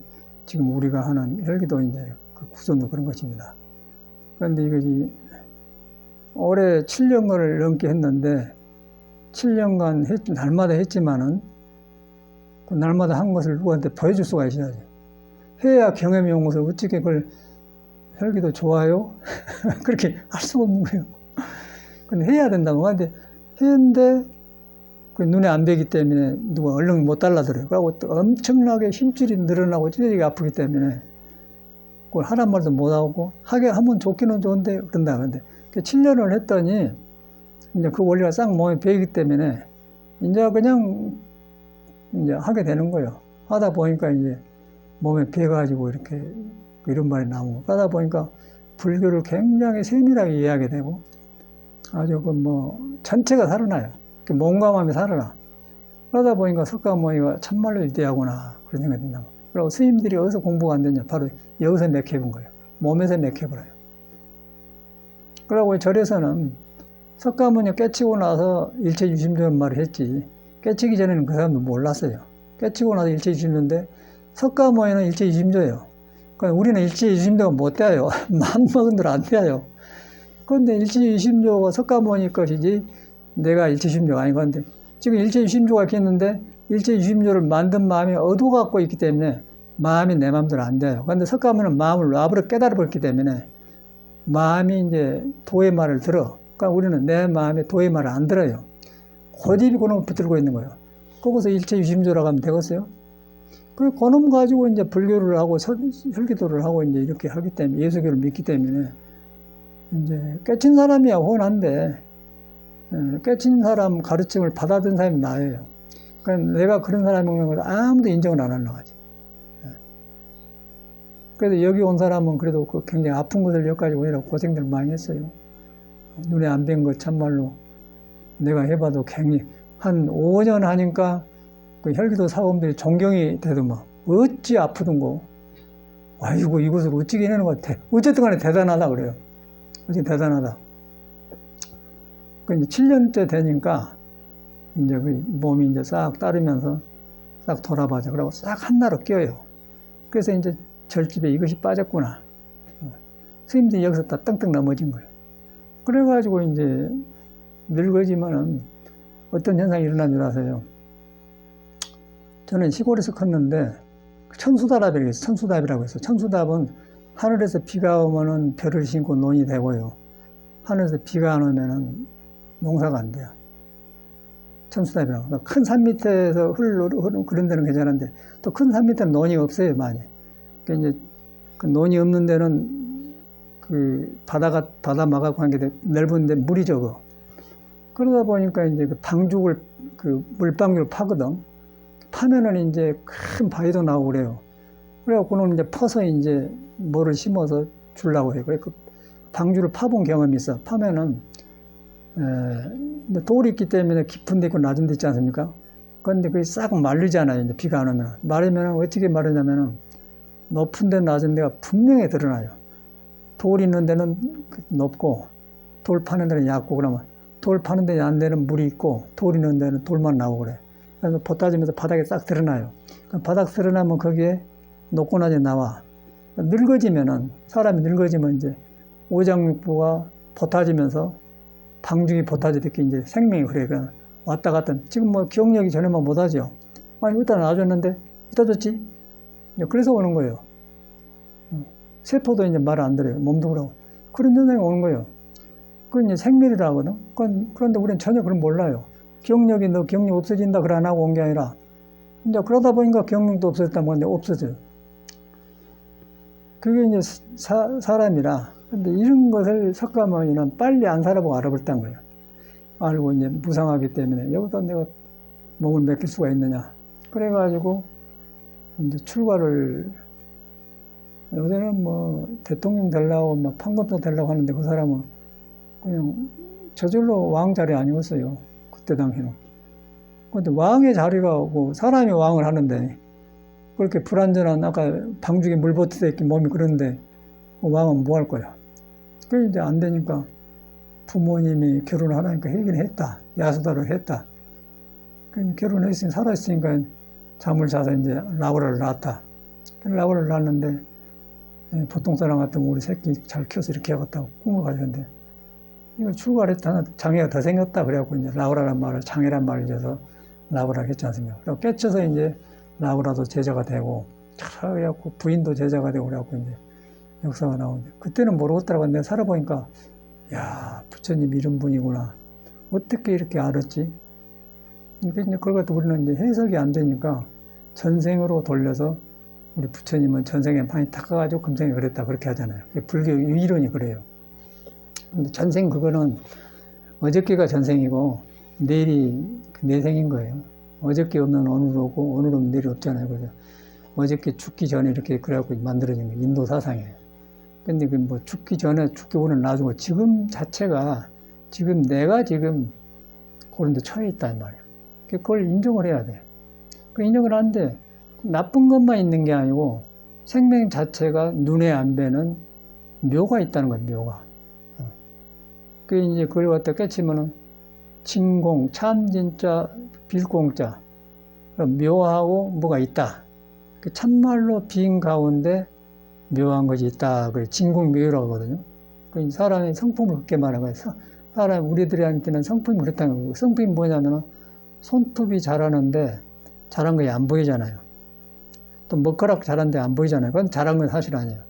지금 우리가 하는 혈기도 이제 그 국선도 그런 것입니다. 그런데 이것이 올해 7년간을 넘게 했는데 7년간 날마다 했지만은 그 날마다 한 것을 누구한테 보여줄 수가 있어야지. 해야 경험이 온 것을 어떻게 그걸 혈기도 좋아요? 그렇게 할 수가 없는 거예요. 근데 해야 된다고. 근데 했는데 그 눈에 안 뵈기 때문에 누가 얼른 못 달라들어요. 그리고 또 엄청나게 힘줄이 늘어나고 찢어지게 아프기 때문에 그걸 하란 말도 못 하고 하게 하면 좋기는 좋은데 그런다. 근데 7년을 했더니 이제 그 원리가 싹 몸에 배이기 때문에 이제 그냥 이제 하게 되는 거예요. 하다 보니까 이제 몸에 배가지고 이렇게 이런 말이 나오고 하다 보니까 불교를 굉장히 세밀하게 이해하게 되고 아주 그 뭐 전체가 살아나요. 몸과 마음이 살아나. 그러다 보니까 석가모니가 참말로 위대하구나 그런 생각이 든다. 그리고 스님들이 어디서 공부가 안 되냐? 바로 여기서 맥혀본 거예요. 몸에서 맥혀버려요. 그러고 절에서는 석가모니 깨치고 나서 일체유심조는 말을 했지. 깨치기 전에는 그 사람도 몰랐어요. 깨치고 나서 일체유심조인데 석가모니는 일체유심조예요. 그러니까 우리는 일체유심조가 못 돼요. 마음 먹은 대로 안 돼요. 그런데 일체유심조가 석가모니 것이지 내가 일체유심조가 아니고 한데 지금 일체유심조가 있겠는데 일체유심조를 만든 마음이 어두워갖고 있기 때문에 마음이 내 마음대로 안 돼요. 그런데 석가모니는 마음을 놔버려 깨달아버렸기 때문에 마음이 이제 도의 말을 들어. 그러니까 우리는 내 마음에 도의 말을 안 들어요. 고집이 그놈을 붙들고 있는 거예요. 거기서 일체유심조라고 하면 되겠어요? 그 그놈 가지고 이제 불교를 하고 혈기도를 하고 이제 이렇게 하기 때문에 예수교를 믿기 때문에 이제 깨친 사람이야 훤한데 깨친 사람 가르침을 받아든 사람이 나예요. 그러니까 내가 그런 사람인 걸 아무도 인정을 안 하려고 하지. 그래도 여기 온 사람은 그래도 그 굉장히 아픈 것을 여기까지 오느라고 고생들 많이 했어요. 눈에 안 뵌 것 참말로 내가 해봐도 굉장히 한 5년 하니까 그 혈기도 사범들이 존경이 되더만 어찌 아프던고. 아이고 이것을 어찌 해내는 것 같아. 어쨌든 간에 대단하다 그래요. 어찌 대단하다. 그 이제 7년째 되니까 이제 그 몸이 이제 싹 따르면서 싹 돌아봐져. 그러고 싹 한나로 껴요. 그래서 이제 절집에 이것이 빠졌구나. 스님들이 여기서 다 떵떵 넘어진 거예요. 그래가지고 이제 늙어지면은 어떤 현상이 일어난 줄 아세요? 저는 시골에서 컸는데 천수답이라고 해서 천수답이라고 해서 천수답은 하늘에서 비가 오면은 별을 심고 논이 되고요. 하늘에서 비가 안 오면은 농사가 안 돼요. 천수답이라고. 큰 산 밑에서 흐르는 그런 데는 괜찮은데 또 큰 산 밑에는 논이 없어요, 많이. 그러니까 이제 그 논이 없는 데는 그 바다 막아고 한 게 넓은데 물이 적어. 그러다 보니까 이제 그 방죽을 그 물방울을 파거든. 파면은 이제 큰 바위도 나오고 그래요. 그래갖고는 이제 퍼서 이제 뭐를 심어서 주려고 해요. 그래 그 방주를 파본 경험이 있어. 파면은 돌이 있기 때문에 깊은 데 있고 낮은 데 있지 않습니까? 그런데 그게 싹 마르잖아요. 이제 비가 안 오면. 마르면은 어떻게 마르냐면은 높은 데 낮은 데가 분명히 드러나요. 돌 있는 데는 높고 돌 파는 데는 얕고 그러면 돌 파는 데 얕은 데는 물이 있고 돌 있는 데는 돌만 나오고 그래. 그래서 보 따지면서 바닥에 싹 드러나요. 바닥 드러나면 거기에 높고 낮이 나와. 늙어지면은 사람이 늙어지면 이제 오장육부가 보타지면서 방죽이 보타지듯이 이제 생명이 그래. 그냥 왔다 갔다. 지금 뭐 기억력이 전에만 못하죠. 아니 이따 놔줬는데 이따 줬지. 그래서 오는 거예요. 세포도 이제 말 안 들어요. 몸도 그러고 그런 현상이 오는 거예요. 그건 이제 생멸이라 하거든. 그런데 우리는 전혀 그걸 몰라요. 기억력이 너 기억력 없어진다 그래 안 하고 온 게 아니라 이제 그러다 보니까 기억력도 없어졌다는 건데 없어져요. 그게 이제 사람이라. 근데 이런 것을 석가모니는 빨리 안 살아보고 알아버렸다는 거예요. 알고 이제 무상하기 때문에 여기다 내가 몸을 맡길 수가 있느냐. 그래가지고 이제 출가를 요새는 뭐 대통령 되려고 막 판검도 되려고 하는데 그 사람은 그냥 저절로 왕 자리 아니었어요. 그때 당시는. 근데 왕의 자리가 오고 사람이 왕을 하는데 그렇게 불완전한 아까 방죽에 물 버티다 있기 몸이 그런데 왕은 뭐 할 거야. 그게 이제 안 되니까 부모님이 결혼을 하라니까 하긴 했다. 야수다를 했다. 결혼했으니 살아있으니까 잠을 자서 이제 라우라를 낳았다. 라우라를 낳았는데 보통 사람 같으면 우리 새끼 잘 키워서 이렇게 하겠다고 꿈을 가졌는데 이거 출가를 했다. 장애가 더 생겼다. 그래갖고 이제 라우라란 말을 장애란 말을 줘서 라우라를 했지 않습니까? 그래서 깨쳐서 이제 라우라도 제자가 되고 그래갖고 부인도 제자가 되고 그래갖고 이제 역사가 나오는데 그때는 모르겠더라고. 내가 살아보니까 야 부처님 이런 분이구나. 어떻게 이렇게 알았지? 그러니까 이제 그걸 갖고 우리는 이제 해석이 안 되니까 전생으로 돌려서 우리 부처님은 전생에 많이 닦아가지고 금생에 그랬다 그렇게 하잖아요. 불교 이론이 그래요. 근데 전생 그거는 어저께가 전생이고 내일이 내생인 거예요. 어저께 없는 오늘 오고 오늘 없는 내일 없잖아요. 그죠? 어저께 죽기 전에 이렇게 그래갖고 만들어진 거예요. 인도 사상이에요. 근데 그 뭐 죽기 전에 죽기 후는 나중에 지금 자체가 지금 내가 지금 그런 데 처해 있단 말이에요. 그걸 인정을 해야 돼. 그 인정을 하는데 나쁜 것만 있는 게 아니고 생명 자체가 눈에 안 뵈는 묘가 있다는 거예요. 묘가. 그 이제 그걸 갖다 깨치면은 진공, 참 진짜 빌공자 묘하고 뭐가 있다. 그 참말로 빈 가운데 묘한 것이 있다. 그 진공묘라고 하거든요. 그 사람의 성품을 그렇게 말하는 거예요. 사람 우리들한테는 성품이 그렇다는 거예요. 성품이 뭐냐면은 손톱이 자라는데 자란 것이 안 보이잖아요. 또 머리카락 자란데 안 보이잖아요. 그건 자란 건 사실 아니에요.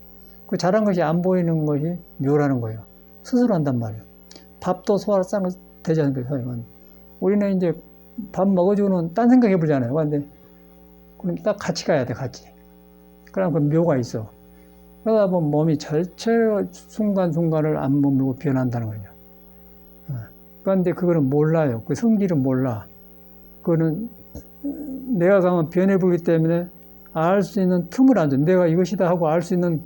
그 자란 것이 안 보이는 것이 묘라는 거예요. 스스로 한단 말이에요. 밥도 소화를 싹 되지 않습니까? 우리는 이제 밥 먹어주고는 딴 생각 해보잖아요. 근데 그럼 딱 같이 가야 돼, 같이. 그럼 그 묘가 있어. 그러다 보면 몸이 절체로 순간순간을 안 머물고 변한다는 거죠. 그런데 그거는 몰라요. 그 성질은 몰라. 그거는 내가 가면 변해보기 때문에 알 수 있는 틈을 안 줘. 내가 이것이다 하고 알 수 있는,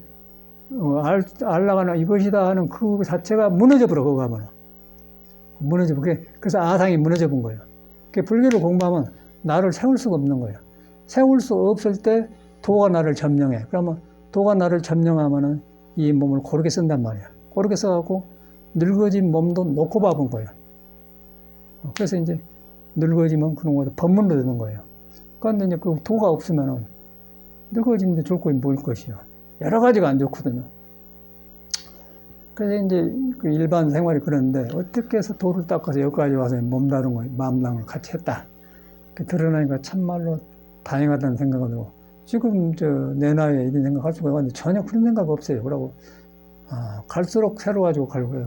알라가나 이것이다 하는 그 자체가 무너져 버려, 그거 하면. 무너져 버려. 그래서 아상이 무너져 본 거예요. 불교를 공부하면 나를 세울 수가 없는 거예요. 세울 수 없을 때 도가 나를 점령해. 그러면 도가 나를 점령하면은 이 몸을 고르게 쓴단 말이야. 고르게 써갖고 늙어진 몸도 놓고 봐본 거예요. 그래서 이제 늙어지면 그런 것도 법문으로 되는 거예요. 그런데 이제 그 도가 없으면은 늙어지는데 좋을 것이 뭘 것이요. 여러 가지가 안 좋거든요. 그래서 이제 그 일반 생활이 그런데 어떻게 해서 도를 닦아서 여기까지 와서 몸다른 거, 마음당을 같이 했다. 드러나니까 참말로 다행하다는 생각을 하고 지금 내 나이에 이런 생각할 수가 있는데 전혀 그런 생각 없어요. 그러고 갈수록 새로워지고 가고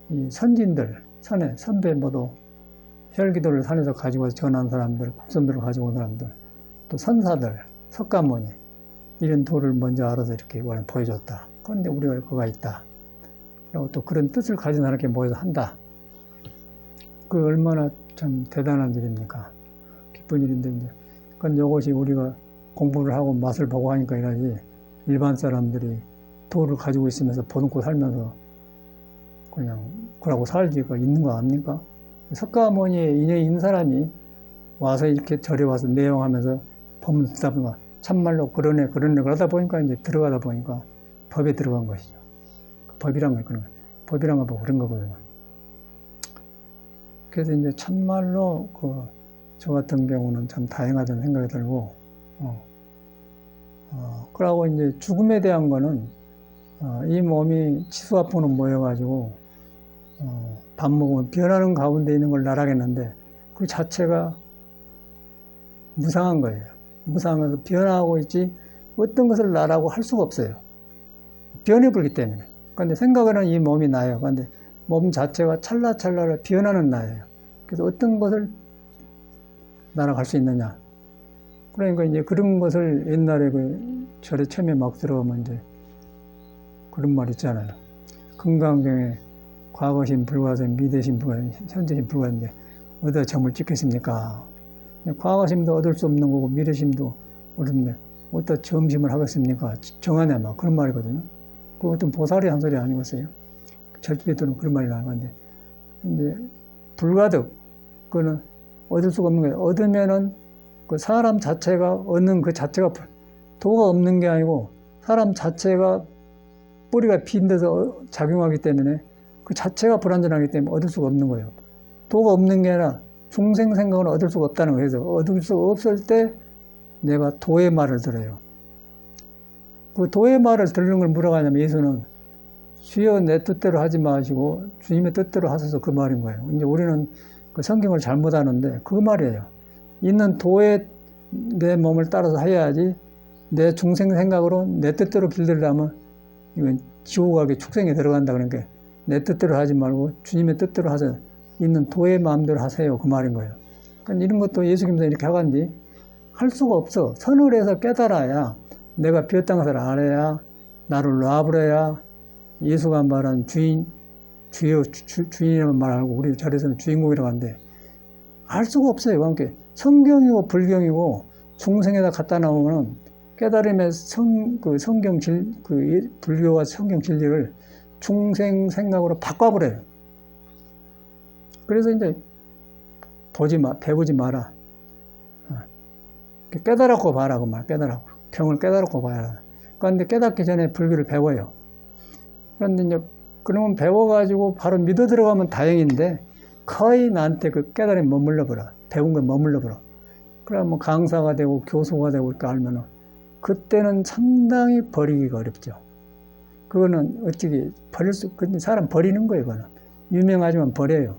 이 선진들, 선배 모두 혈기도를 산에서 가지고 와서 전한 사람들, 국선들을 가지고 온 사람들, 또 선사들, 석가모니 이런 도를 먼저 알아서 이렇게 보여줬다. 그런데 우리가 그거가 있다. 그리고 또 그런 뜻을 가진 사람께 모여서 한다. 그 얼마나 참 대단한 일입니까? 기쁜 일인데 이제 그건 이것이 우리가 공부를 하고 맛을 보고 하니까 이러지 일반 사람들이 도를 가지고 있으면서 보듬고 살면서 그냥 그러고 살기가 있는 거 아닙니까? 석가모니에 인연이 있는 사람이 와서 이렇게 절에 와서 내용하면서 법문 듣다 보니까 참말로 그러네 그러다 보니까 이제 들어가다 보니까 법에 들어간 것이죠. 법이란 거 그런 거. 법이란 거 보고 그런 거거든요. 그래서 이제 참말로 저 같은 경우는 참 다행하다는 생각이 들고, 그러고 이제 죽음에 대한 거는, 이 몸이 치수아프는 모여가지고, 밥 먹으면 변하는 가운데 있는 걸 나라겠는데, 그 자체가 무상한 거예요. 무상해서 변화하고 있지, 어떤 것을 나라고 할 수가 없어요. 변해버리기 때문에. 그런데 생각은 이 몸이 나예요. 그런데 몸 자체가 찰나찰나를 변하는 나예요. 그래서 어떤 것을 날아갈 수 있느냐. 그러니까 이제 그런 것을 옛날에 절에 처음에 막 들어가면 이제 그런 말 있잖아요. 금강경에 과거심 불가심, 미래심 불가심, 현재심 불가인데 어디다 점을 찍겠습니까? 과거심도 얻을 수 없는 거고 미래심도 어렵네. 어디다 점심을 하겠습니까? 정하냐 막 그런 말이거든요. 그 어떤 보살이 한 소리 아니겠어요? 절대들은 그런 말이 나는 건데 이제 불가득 그거는 얻을 수가 없는 거예요. 얻으면은 그 사람 자체가 얻는 그 자체가 도가 없는 게 아니고 사람 자체가 뿌리가 빈 데서 작용하기 때문에 그 자체가 불완전하기 때문에 얻을 수가 없는 거예요. 도가 없는 게 아니라 중생 생각은 얻을 수가 없다는 거예요. 그래서 얻을 수 없을 때 내가 도의 말을 들어요. 그 도의 말을 들는 걸 뭐라고 하냐면 예수는 주여 내 뜻대로 하지 마시고 주님의 뜻대로 하소서 그 말인 거예요. 이제 우리는 그 성경을 잘못 하는데 그 말이에요. 있는 도에 내 몸을 따라서 해야지 내 중생 생각으로 내 뜻대로 길들려면 이건 지옥하게 축생에 들어간다. 그러니까 내 뜻대로 하지 말고 주님의 뜻대로 하세요. 있는 도의 마음대로 하세요. 그 말인 거예요. 그러니까 이런 것도 예수님도 이렇게 하간디 할 수가 없어. 선을 해서 깨달아야 내가 비었다는 것을 알아야 나를 놔버려야 예수가 말한 주인이라는 말하고 우리 절에서는 주인공이라고 하는데 알 수가 없어요. 그러니까 성경이고 불경이고 중생에다 갖다 놓으면 깨달음의 성경 불교와 성경 진리를 중생 생각으로 바꿔버려요. 그래서 이제 배우지 마라. 깨달았고 봐라. 그 말, 깨달았고. 경을 깨달았고 봐야. 그런데 깨닫기 전에 불교를 배워요. 그런데 이제, 그러면 배워가지고 바로 믿어 들어가면 다행인데, 거의 나한테 그 깨달음이 머물러버려. 배운 걸 머물러버려. 그러면 강사가 되고 교수가 되고 이렇게 알면은, 그때는 상당히 버리기가 어렵죠. 그거는 어떻게 사람 버리는 거예요, 그거는. 유명하지만 버려요.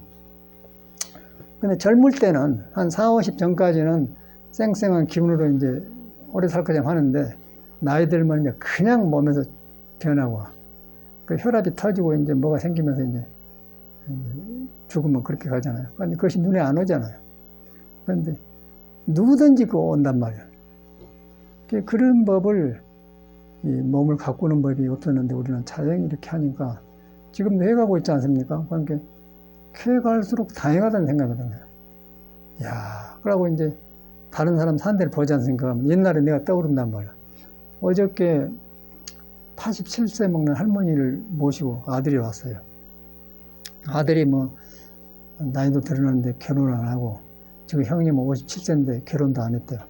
근데 젊을 때는 한 40, 50 전까지는 쌩쌩한 기운으로 이제 오래 살 거냐 하는데 나이 들면 이제 그냥 몸에서 변하고 그 혈압이 터지고 이제 뭐가 생기면서 이제 죽으면 그렇게 가잖아요. 그런데 그것이 눈에 안 오잖아요. 그런데 누구든지 그거 온단 말이에요. 그런 법을 이 몸을 가꾸는 법이 없었는데 우리는 자연히 이렇게 하니까 지금도 해가고 있지 않습니까? 그러니까 해갈수록 다행하다는 생각이 드네요. 야, 그러고 이제 다른 사람 산 데를 보지 않습니까? 옛날에 내가 떠오른단 말이야. 어저께 87세 먹는 할머니를 모시고 아들이 왔어요. 아들이 뭐 나이도 들었는데 결혼을 안 하고 지금 형님은 57세인데 결혼도 안 했대요.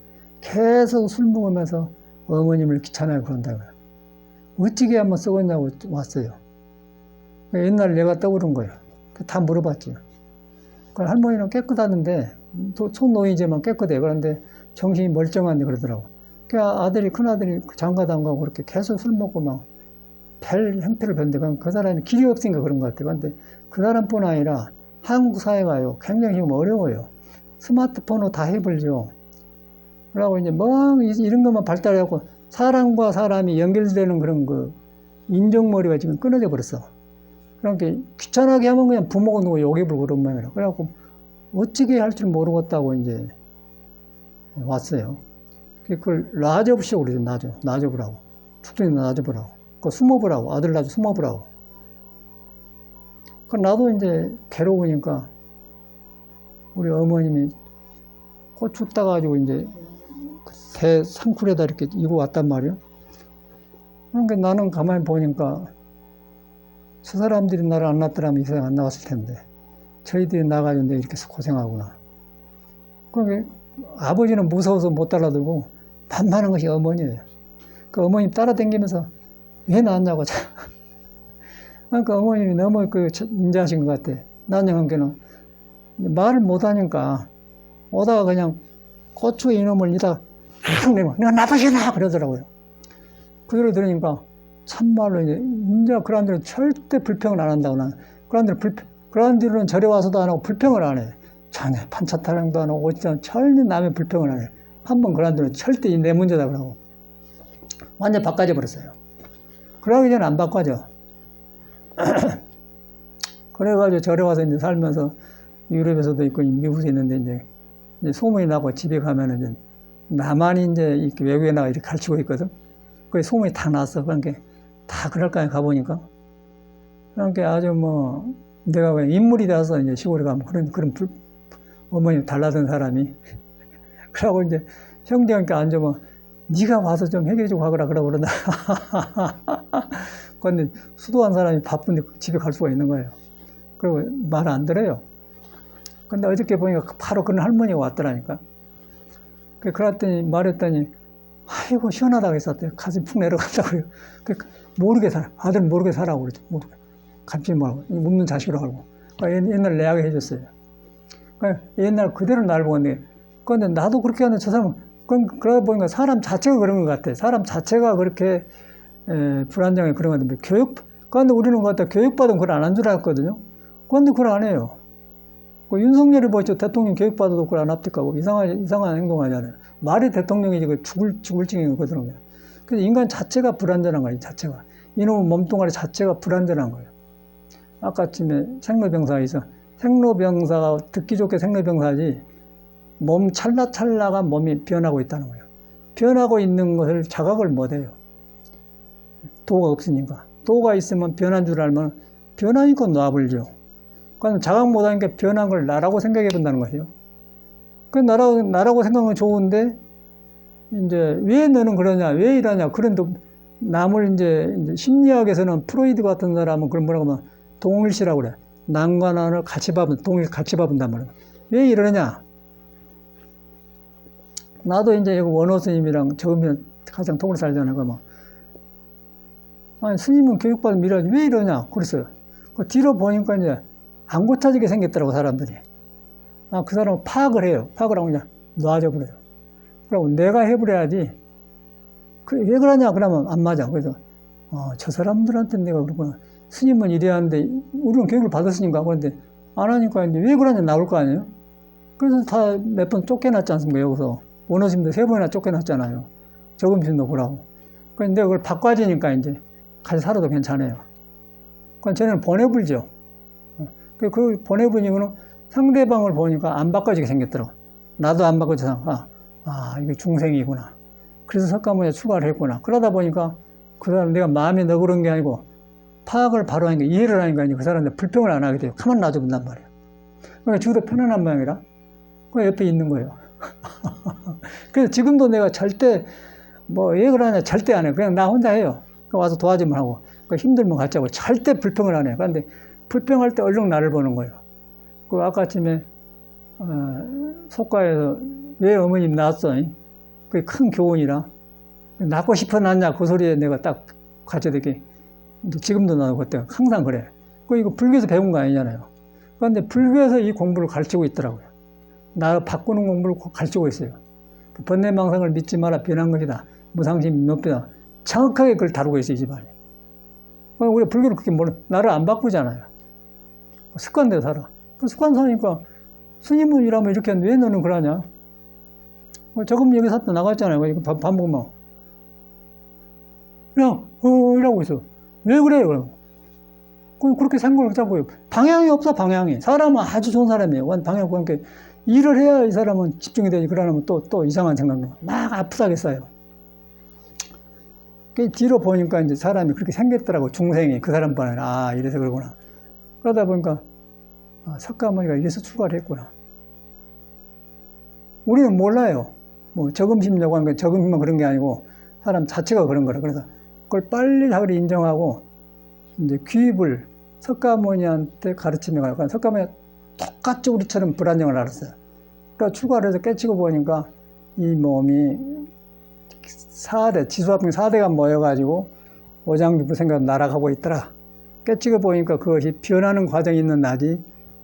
계속 술 먹으면서 어머님을 귀찮아요 그런다고요. 어찌게 한번 썩었냐고 왔어요. 옛날 내가 떠오른 거예요. 다 물어봤지. 할머니는 깨끗하는데 손노이제만 깨끗해. 그런데 정신이 멀쩡한데 그러더라고. 그 아들이 큰아들이 장가도 안 가고 그렇게 계속 술 먹고 막 별 행패를 폈는데 그 사람이 길이 없으니까 그런 것 같아요. 그런데 그 사람뿐 아니라 한국 사회가요 굉장히 지금 어려워요. 스마트폰으로 다 해버리죠. 그러고 이제 뭐 이런 것만 발달해갖고 사람과 사람이 연결되는 그런 그 인정머리가 지금 끊어져 버렸어. 그러니까 귀찮게 하면 그냥 부모가 누구 욕해버리고 그런 모양이라. 그래갖고 어찌게 할 줄 모르겠다고 이제 왔어요. 그걸 놔줘보시오 그러죠. 놔줘보라고. 축전이 놔줘보라고. 그 숨어보라고. 아들 놔줘 숨어보라고. 그 나도 이제 괴로우니까 우리 어머님이 고추 따가지고 이제 새 상쿨에다 이렇게 이고 왔단 말이에요. 그러니까 나는 가만히 보니까 저 사람들이 나를 안 낳더라면 이 세상 안 나왔을 텐데 저희들이 나가지고 내 이렇게 고생하구나. 그러니까 아버지는 무서워서 못 따라들고 반만한 것이 어머니예요. 그 어머님 따라다니면서 왜 낳았냐고. 그러니까 어머님이 너무 그 인자하신 것 같아. 난영한테는 말을 못하니까 오다가 그냥 고추 이놈을 이따 탁 내면 내가 나빠지나 그러더라고요. 그 소리 들으니까 참말로 이제 그런 데는 절대 불평을 안 한다고. 난 그런 데는 절에 와서도 안 하고 불평을 안 해. 전에 판차 타령도 안 하고 절대 남의 불평을 안 해. 한번 그런 데는 절대 내 문제다 그러고 완전 바꿔져 버렸어요. 그러기 전에 안 바꿔져. 그래가지고 절에 와서 이제 살면서 유럽에서도 있고 미국에 있는데 이제 소문이 나고 집에 가면은 이제 나만이 이제 이렇게 외국에 나가 이렇게 가르치고 있거든. 그 소문이 다 났어. 그러니까 다 그럴까에 가보니까. 그러니까 아주 뭐 내가 왜 인물이 돼서 이제 시골에 가면 그런 어머니 달라든 사람이. 그러고 이제 형제한테 앉으면 네가 와서 좀 해결해주고 가거라 그러다. 그런데 수도한 사람이 바쁜데 집에 갈 수가 있는 거예요. 그리고 말 안 들어요. 근데 어저께 보니까 바로 그런 할머니가 왔더라니까. 그랬더니 말했더니 아이고 시원하다고 했었대요. 가슴이 푹 내려간다고요. 모르게 살아. 아들은 모르게 살라고 그러죠. 모르게. 감지 말고 묻는 자식으로 하고. 옛날 내하게 해줬어요. 옛날 그대로 날 보는데 그런데 나도 그렇게 하는데 저 사람은 그러다 보니까 사람 자체가 그런 것 같아. 사람 자체가 그렇게 불안정해 그런 것 같은데 그런데 우리는 것 같아 교육받으면 그걸 안 한 줄 알았거든요. 그런데 그걸 안 해요. 윤석열이 보죠. 대통령 교육받아도 그걸 안 합득하고 이상한 행동하잖아요. 말이 대통령이지 그 죽을 징인 거거든요. 그래서 인간 자체가 불안전한 거예요. 자체가. 이놈의 몸뚱아리 자체가 불안전한 거예요. 아까쯤에 생로병사에서 생로병사가 듣기 좋게 생로병사지 몸 찰나찰나가 몸이 변하고 있다는 거예요. 변하고 있는 것을 자각을 못해요. 도가 없으니까. 도가 있으면 변한 줄 알면 변하니까 놔버리죠. 그러니까 자각 못하니까 변한 걸 나라고 생각해 본다는 것이요. 그 나라고 생각하면 좋은데 이제 왜 너는 그러냐, 왜 이러냐. 그런데 남을 이제 심리학에서는 프로이드 같은 사람은 그런 뭐라고 하면 동일시라고 그래. 남과 나를 같이 봐본단 말이야. 왜 이러냐. 나도 이제 원호 스님이랑 저으면 가장 통을 살잖아요. 그러면 아니 스님은 교육받은 미래지 왜 이러냐 그랬어요. 그 뒤로 보니까 이제 안 고쳐지게 생겼더라고 사람들이. 그 사람은 파악을 해요. 파악을 하고 그냥 놔줘 버려요. 그리고 내가 해버려야지. 왜 그러냐 그러면 안 맞아. 그래서 저 사람들한테 내가 그러구나. 스님은 이래야 하는데 우리는 교육을 받았으니까. 그런데 안 하니까 이제 왜 그러냐 나올 거 아니에요. 그래서 다 몇 번 쫓겨났지 않습니까. 여기서 원어심도 3번이나 쫓겨났잖아요. 저금심도 보라고. 그런데 내가 그걸 바꿔지니까 이제 같이 살아도 괜찮아요. 그건 쟤는 보내불죠. 그 보내보니까 상대방을 보니까 안 바꿔지게 생겼더라고. 나도 안 바꿔져서 이거 중생이구나. 그래서 석가모니에 출가를 했구나. 그러다 보니까 그 사람 내가 마음에 너그러운 게 아니고 파악을 바로 하니까 이해를 하니까 이제 그 사람한테 불평을 안 하게 돼요. 가만 놔둬본단 말이에요. 그러니까 죽어도 편안한 모양이라 그 옆에 있는 거예요. 그래서 지금도 내가 절대 뭐 왜 그러냐 절대 안 해요. 그냥 나 혼자 해요. 와서 도와주면 하고 힘들면 같이 하고 절대 불평을 안 해요. 그런데 불평할 때 얼른 나를 보는 거예요. 그 아까쯤에 속가에서 왜 어머님 낳았어? 그게 큰 교훈이라 낳고 싶어 낳냐 그 소리에 내가 딱 가져되게 지금도 나도 그때 항상 그래. 이거 불교에서 배운 거 아니잖아요. 그런데 불교에서 이 공부를 가르치고 있더라고요. 나 바꾸는 공부를 가르치고 있어요. 번뇌망상을 믿지 마라 변한 것이다. 무상심 높이다. 정확하게 그걸 다루고 있어요, 이 집안이. 우리 불교를 그렇게 나를 안 바꾸잖아요. 습관대로 살아. 그 습관 사니까 스님은 이러면 이렇게 하는데 왜 너는 그러냐? 조금 여기 샀다 나갔잖아요. 밥 먹으면. 그냥, 이러고 있어. 왜 그래요? 그럼. 그렇게 생각을 자꾸 해요. 방향이 없어, 방향이. 사람은 아주 좋은 사람이에요. 방향 없고, 그러니까 일을 해야 이 사람은 집중이 되지. 그러면 또 이상한 생각을 막 아프다겠어요. 뒤로 보니까 이제 사람이 그렇게 생겼더라고. 중생이. 그 사람 반에. 아, 이래서 그러구나. 그러다 보니까, 석가모니가 이래서 출가를 했구나. 우리는 몰라요. 뭐, 적음심이라고 하는 게 적음심만 그런 게 아니고, 사람 자체가 그런 거라. 그래서 그걸 빨리 자기를 인정하고, 이제 귀입을 석가모니한테 가르치며 가요. 그러니까 석가모니가 똑같이 우리처럼 불안정을 알았어요. 그러니까 출가를 해서 깨치고 보니까 이 몸이 4대, 지수화풍 4대가 모여가지고 오장육부 생각 날아가고 있더라. 깨치고 보니까 그것이 변하는 과정이 있는 나지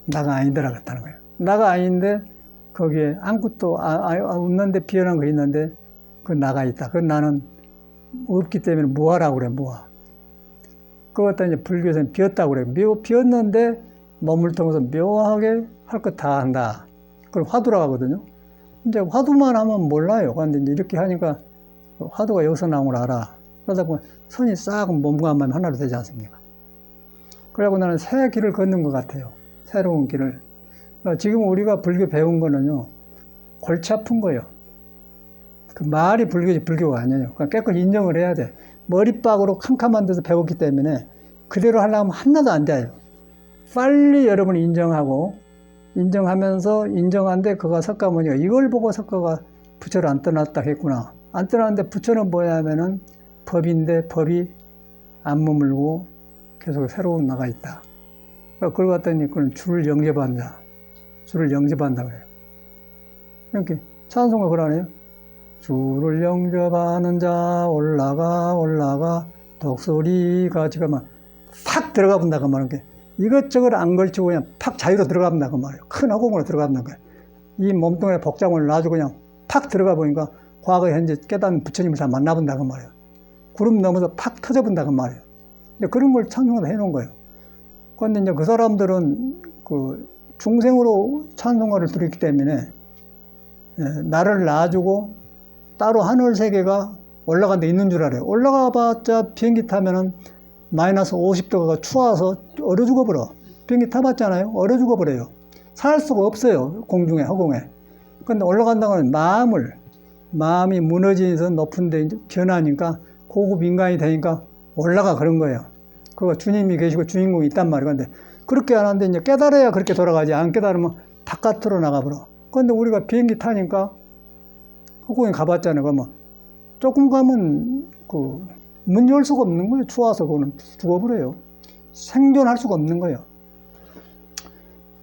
나가 아니더라 그랬다는 거예요. 나가 아닌데 거기에 아무것도 없는데 변한 거 있는데 그 나가 있다. 그 나는 없기 때문에 무아라고 그래, 무아. 그것도 이제 불교에서는 비었다고 그래요. 비었는데 몸을 통해서 묘하게 할 것 다 한다. 그걸 화두라고 하거든요. 이제 화두만 하면 몰라요. 그런데 이제 이렇게 하니까 화두가 여기서 나온 걸 알아. 그러다 보면 손이 싹 몸과 마음이 하나로 되지 않습니까? 그래갖고 나는 새 길을 걷는 것 같아요. 새로운 길을. 지금 우리가 불교 배운 거는요, 골치 아픈 거예요. 그 말이 불교지 불교가 아니에요. 그러니까 깨끗이 인정을 해야 돼. 머리박으로 캄캄한 데서 배웠기 때문에 그대로 하려면 하나도 안 돼요. 빨리 여러분이 인정하고, 인정하면서 인정한데 그가 석가모니가 이걸 보고 석가가 부처를 안 떠났다 했구나. 안 떠났는데 부처는 뭐야 하면은 법인데 법이 안 머물고 계속 새로 나가 있다. 그러니까 그걸 갖다니 그건 줄을 영접한다. 줄을 영접한다 그래요. 이렇게 찬송가 그러네요. 줄을 영접하는 자 올라가 독소리가 지금 팍 들어가 본다고 말하는 게 이것저것 안 걸치고 그냥 팍 자유로 들어가 본다고 말이에요. 큰 허공으로 들어가 본다고 거예요. 이 몸뚱아리 복장을 놔주고 그냥 팍 들어가 보니까 과거 현재 깨닫는 부처님을 잘 만나본다고 말이에요. 구름 넘어서 팍 터져본다고 말이에요. 그런 걸 찬송을 해놓은 거예요. 그런데 이제 그 사람들은 그 중생으로 찬송가를 들었기 때문에 나를 놔주고 따로 하늘 세계가 올라간 데 있는 줄 알아요. 올라가 봤자 비행기 타면은 마이너스 50도가 추워서 얼어 죽어버려. 비행기 타봤잖아요. 얼어 죽어버려요. 살 수가 없어요. 공중에, 허공에. 근데 올라간다고 하면 마음이 무너지면서 높은 데 변하니까 고급 인간이 되니까 올라가 그런 거예요. 그거 주님이 계시고 주인공이 있단 말이에요. 근데 그렇게 안 하는데 이제 깨달아야 그렇게 돌아가지. 안 깨달으면 바깥으로 나가버려. 근데 우리가 비행기 타니까 허공에 가봤잖아요. 그러면 조금 가면 문 열 수가 없는 거예요. 추워서 그거는 죽어버려요. 생존할 수가 없는 거예요.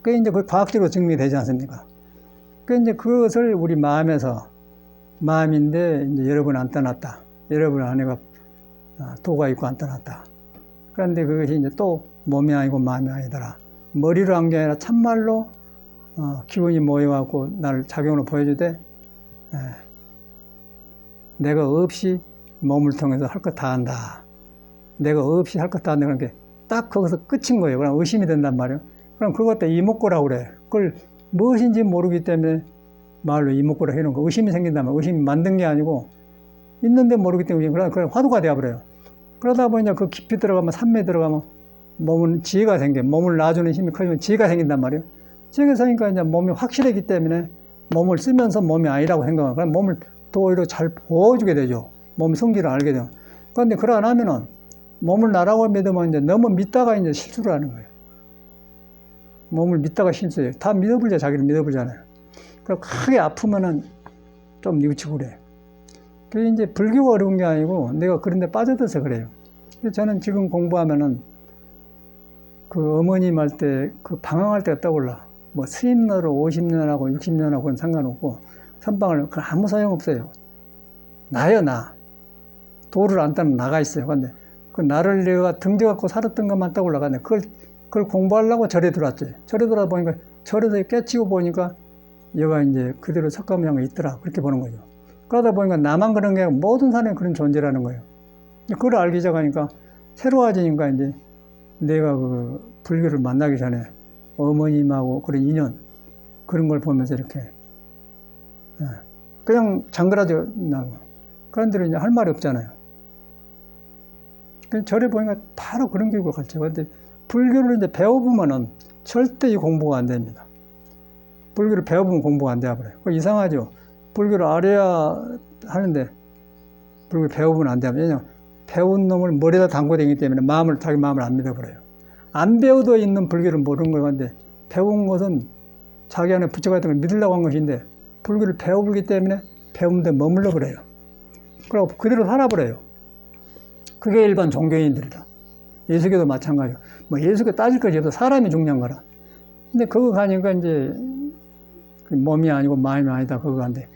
그게 이제 그 과학적으로 증명이 되지 않습니까? 그 이제 그것을 우리 마음인데 이제 여러분 안 떠났다. 여러분 안에가 도가 있고 안 떠났다. 그런데 그것이 이제 또 몸이 아니고 마음이 아니더라. 머리로 한 게 아니라 참말로 기운이 모여갖고 나를 작용으로 보여주되 내가 없이 몸을 통해서 할 것 다 한다. 내가 없이 할 것 다 한다. 그런 게 딱 거기서 끝인 거예요. 그럼 의심이 된단 말이에요. 그럼 그것도 이목구라고 그래. 그걸 무엇인지 모르기 때문에 말로 이목구라 해놓은 거. 의심이 생긴단 말이에요. 의심이 만든 게 아니고 있는데 모르기 때문에 그냥 화두가 되어버려요. 그러다 보니 그 깊이 들어가면 산매에 들어가면 몸은 지혜가 생겨. 몸을 놔주는 힘이 커지면 지혜가 생긴단 말이에요. 지혜가 생기니까 이제 몸이 확실하기 때문에 몸을 쓰면서 몸이 아니라고 생각하고 그럼 몸을 더 오히려 잘 보여주게 되죠. 몸의 성질을 알게 돼요. 그런데 그러고 나면은 몸을 나라고 믿으면 이제 너무 믿다가 이제 실수를 하는 거예요. 몸을 믿다가 실수해요. 다 믿어보자, 자기를 믿어보잖아요. 그리고 크게 아프면은 좀 뉘우치고 그래. 그게 이제 불교가 어려운 게 아니고 내가 그런 데 빠져들어서 그래요. 저는 지금 공부하면은 그 어머님 할 때 그 방황할 때가 떠올라. 뭐 스님너로 50년하고 60년하고는 상관없고 선방을 그 아무 소용없어요. 나요, 나. 도를 안 따는 나가 있어요. 근데 그 나를 내가 등져 갖고 살았던 것만 떠올라가네. 그걸 공부하려고 절에 들어왔지. 절에 들어와 보니까 절에서 깨치고 보니까 얘가 이제 그대로 석가모니가 있더라. 그렇게 보는 거죠. 그러다 보니까 나만 그런 게 아니고 모든 사람이 그런 존재라는 거예요. 그걸 알기 시작하니까 새로워지니까 이제 내가 그 불교를 만나기 전에 어머님하고 그런 인연 그런 걸 보면서 이렇게 그냥 장그라져 나고 그런데 이제 할 말이 없잖아요. 절에 보니까 바로 그런 교육을 가르쳐요. 근데 불교를 이제 배워보면은 절대 이 공부가 안 됩니다. 불교를 배워보면 공부가 안 돼버려요. 이상하죠. 불교를 알아야 하는데 불교를 배워보면 안 돼요. 왜냐면 배운 놈을 머리에다 담고 다니기 때문에 자기 마음을 안 믿어버려요. 안 배워도 있는 불교를 모르는 거예요. 근데 배운 것은 자기 안에 붙여가던 걸 믿으려고 한 것인데 불교를 배워보기 때문에 배운 데 머물러 버려요. 그리고 그대로 살아버려요. 그게 일반 종교인들이다. 예수교도 마찬가지고 뭐 예수교 따질 것이 없어. 사람이 중요한 거라. 근데 그거 가니까 이제 몸이 아니고 마음이 아니다. 그거 한데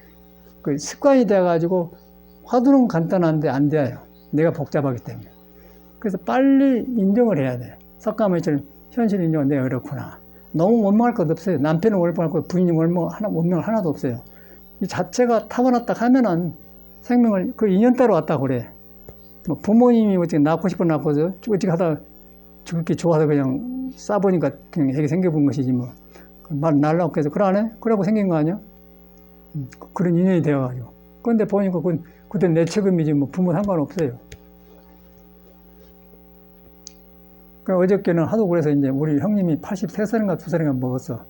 그 습관이 돼가지고 화두는 간단한데 안 돼요. 내가 복잡하기 때문에. 그래서 빨리 인정을 해야 돼. 석가모니처럼 현실 인정은 내가 그렇구나. 너무 원망할 것 없어요. 남편은 원망하고 부인이 원망 하나도 없어요. 이 자체가 타고났다 하면은 생명을 그 인연 따로 왔다 그래. 뭐 부모님이 어떻게 낳고 싶어 낳고서 어떻게 하다 죽기 좋아서 그냥 싸보니까 그냥 애기 생겨본 것이지 뭐. 말 날라고 해서 그러네? 그러고 생긴 거 아니야? 그런 인연이 되어가지고. 그런데 보니까 그때 내 책임이지 뭐 부모 상관없어요. 그 어저께는 하도 그래서 이제 우리 형님이 83살인가 2살인가 먹었어.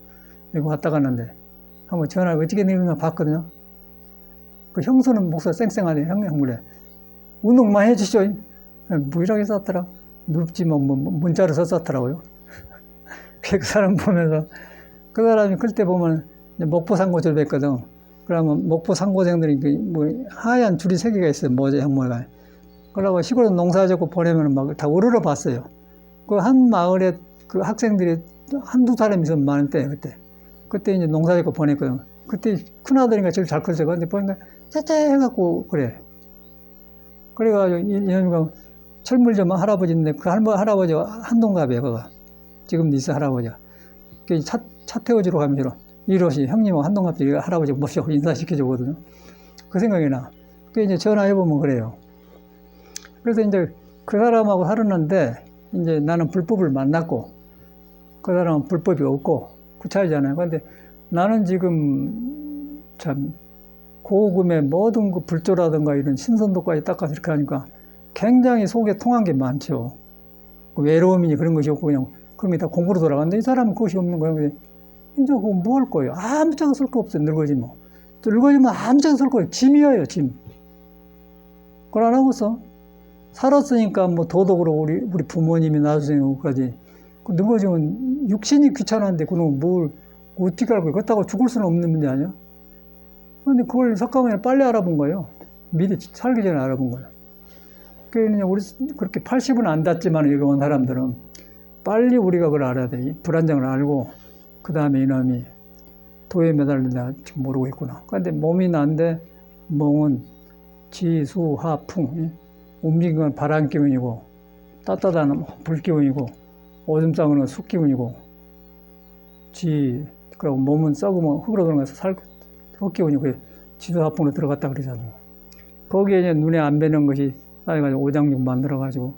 여기 왔다 갔는데 한번 전화를 어떻게 내리나 봤거든요. 그 형수는 목소리 쌩쌩하네. 형님 그래. 운동 많이 해주시죠. 무일하게 썼더라. 눕지 뭐 문자로 썼더라고요. 그 사람 보면서 그 사람이 그때 보면 목포 상고줄 뵀거든. 그러면 목포 상고생들이 뭐 하얀 줄이 3개가 있어요. 모자 형모가. 그러고 시골에 농사 짓고 보내면 막 다 우르르 봤어요. 그 한 마을에 그 학생들이 한두 사람이 있으면 많은데 그때 이제 농사 짓고 보냈거든. 그때 큰아들인가 제일 잘 컸어요. 근데 보니까 째째 해갖고 그래. 그래가지고 이놈이가 철물 좀 할아버지인데 그 할아버지가 한동갑이에요. 그가 지금도 있어 할아버지가. 그 차 태워주러 가면 이러시 형님하고 한동갑이 할아버지 모시고 인사시켜주거든요. 그 생각이 나. 그 이제 전화해보면 그래요. 그래서 이제 그 사람하고 살았는데 이제 나는 불법을 만났고 그 사람은 불법이 없고 그 차이잖아요. 근데 나는 지금 참 고금의 모든 그 불조라든가 이런 신선도까지 닦아서 이렇게 하니까 굉장히 속에 통한 게 많죠. 외로움이니 그런 것이 없고 그냥 그럼 다 공부로 돌아갔는데 이 사람은 그것이 없는 거예요. 이제 그거 뭐 할 거예요? 아무 짝을 쓸 거 없어요. 늙어지면. 늙어지면 아무 짝을 쓸 거예요. 짐이에요, 짐. 그걸 안 하고서 살았으니까 뭐 도덕으로 우리 부모님이 나중에까지 늙어지면 육신이 귀찮은데 그놈 뭘 어떻게 알고 그렇다고 죽을 수는 없는 문제 아니야? 근데 그걸 석가모니는 빨리 알아본 거예요. 미리 살기 전에 알아본 거예요. 그러니까 우리 그렇게 80은 안 닿지만 여기 온 사람들은 빨리 우리가 그걸 알아야 돼. 이 불안정을 알고 그 다음에 이놈이 도에 매달린다 지금 모르고 있구나. 그런데 몸이 난데 멍은 지, 수, 하, 풍 움직이는 건 바람 기운이고 따뜻한 불 기운이고 오줌 싸는 건 숲 기운이고 그리고 몸은 썩으면 흙으로 들어가서 흙 기운이고 지도 하풍으로 들어갔다 그러잖아요. 거기에 이제 눈에 안 뵈는 것이 쌓여가지고 오장육 만들어가지고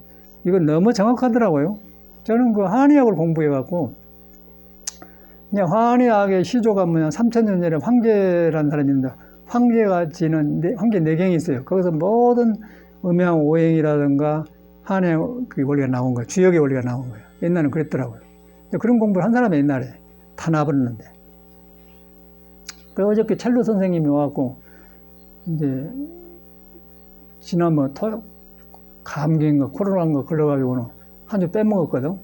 이건 너무 정확하더라고요. 저는 그 한의학을 공부해갖고 그냥 한의학의 시조가 뭐냐 3000년 전에 황제라는 사람이 있는데 황제가 지는 황제 내경이 있어요. 거기서 모든 음양 오행이라든가 한의학 그 원리가 나온 거예요. 주역의 원리가 나온 거예요. 옛날에는 그랬더라고요. 그런 공부를 한 사람이 옛날에 다 나버렸는데. 그래서 어저께 첼로 선생님이 와갖고 이제 지난번 감기인가 코로나인가 걸려가지고는 한 주 빼먹었거든.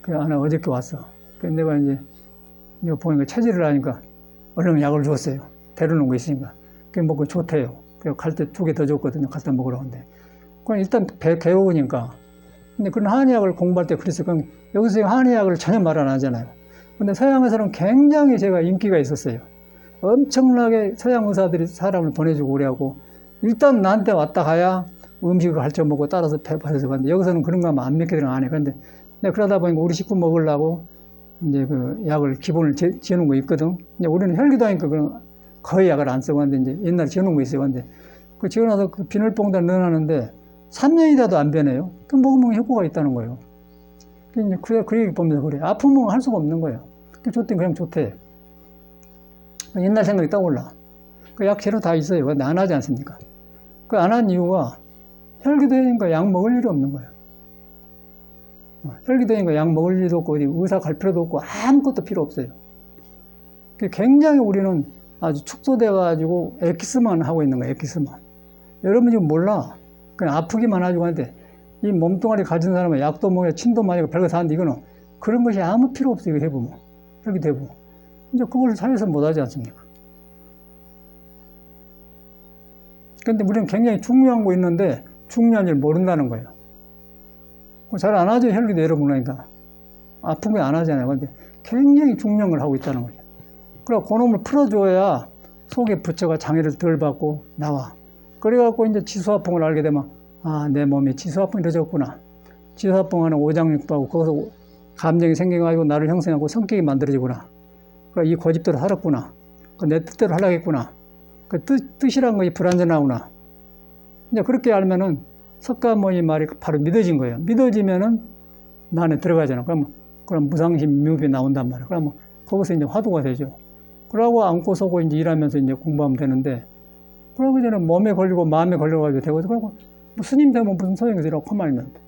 그래 하나 어저께 왔어. 그래서 내가 이제 이거 보니까 체질을 하니까 얼른 약을 줬어요. 데려놓은 거 있으니까. 그게 먹고 좋대요. 그래서 갈 때 2개 더 줬거든요. 갖다 먹으라고 하는데. 그럼 일단 개운이니까. 근데 그런 한의학을 공부할 때 그랬어요. 그럼 여기서 한의학을 전혀 말 안 하잖아요. 근데 서양에서는 굉장히 제가 인기가 있었어요. 엄청나게 서양 의사들이 사람을 보내주고 그래갖고 일단 나한테 왔다 가야 음식을 가르쳐 먹고 따라서 배파해서 갔는데 여기서는 그런 거 하면 안 믿게 되는 거 아니에요. 그런데 내가 그러다 보니까 우리 식구 먹으려고 이제 그 약을 기본을 지어놓은 거 있거든. 이제 우리는 혈기도하니까 거의 약을 안 쓰고 하는데 이제 옛날에 지어놓은 거 있어요. 근데 그 지어놔서 그 비닐봉다에 넣어놨는데 3년이 다도 안 변해요. 그 먹으면 효과가 있다는 거예요. 그 얘기 보면서 그래. 아프면 할 수가 없는 거예요. 그 좋대, 그냥 좋대. 옛날 생각이 떠올라. 그 약 재료 다 있어요. 근데 안 하지 않습니까? 그 안 한 이유가 혈기도니까 약 먹을 일이 없는 거예요. 혈기도니까 약 먹을 일도 없고, 어디 의사 갈 필요도 없고, 아무것도 필요 없어요. 굉장히 우리는 아주 축소돼가지고 엑기스만 하고 있는 거예요, 엑기스만. 여러분 지금 몰라. 그냥 아프기만 하고 하는데, 이 몸뚱아리 가진 사람은 약도 먹여, 침도 마시고 별거 다 하는데, 이거는 그런 것이 아무 필요 없어요, 이거 해보면. 혈기되고. 이제 그걸 사회에서 못 하지 않습니까? 근데 우리는 굉장히 중요한 거 있는데, 중요한 줄 모른다는 거예요. 잘 안 하죠, 혈기도 여러분 하니까. 아픈 거 안 하잖아요. 근데 굉장히 중요한 걸 하고 있다는 거죠. 그래서 그놈을 풀어줘야 속에 부처가 장애를 덜 받고 나와. 그래갖고 이제 지수화풍을 알게 되면, 아, 내 몸에 지수화풍이 들어졌구나. 지수화풍 하는 오장육부하고 거기서 감정이 생겨가지고 나를 형성하고 성격이 만들어지구나. 그래, 이 고집대로 살았구나. 내 뜻대로 하려겠구나. 그 뜻이란 것이 불완전하구나. 이제 그렇게 알면은 석가모니 말이 바로 믿어진 거예요. 믿어지면은 나 안에 들어가잖아. 그럼 무상심 묘비 나온단 말이야. 그러면 거기서 이제 화두가 되죠. 그러고 안고 서고 이제 일하면서 이제 공부하면 되는데, 그러고 저는 몸에 걸리고 마음에 걸려가지고 되고, 그러고 뭐 스님 되면 무슨 소용이 있으라고 가만히 있는데.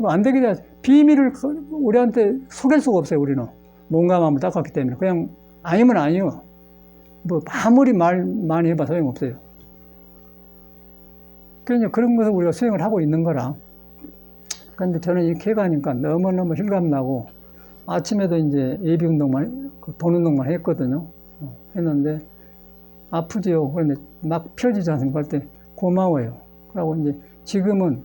안 되게 돼. 비밀을 우리한테 속일 수가 없어요, 우리는. 몸과 마음을 닦았기 때문에. 그냥 아니면 아니요. 뭐 아무리 말 많이 해봐 소용없어요. 그러니까 그런 것을 우리가 수행을 하고 있는 거라. 그런데 저는 이렇게 해가니까 너무너무 힐감나고, 아침에도 이제 예비 운동만, 본 운동만 했거든요. 했는데, 아프지요. 그런데 막 펴지지 않습니까? 할 때 고마워요. 그러고 이제 지금은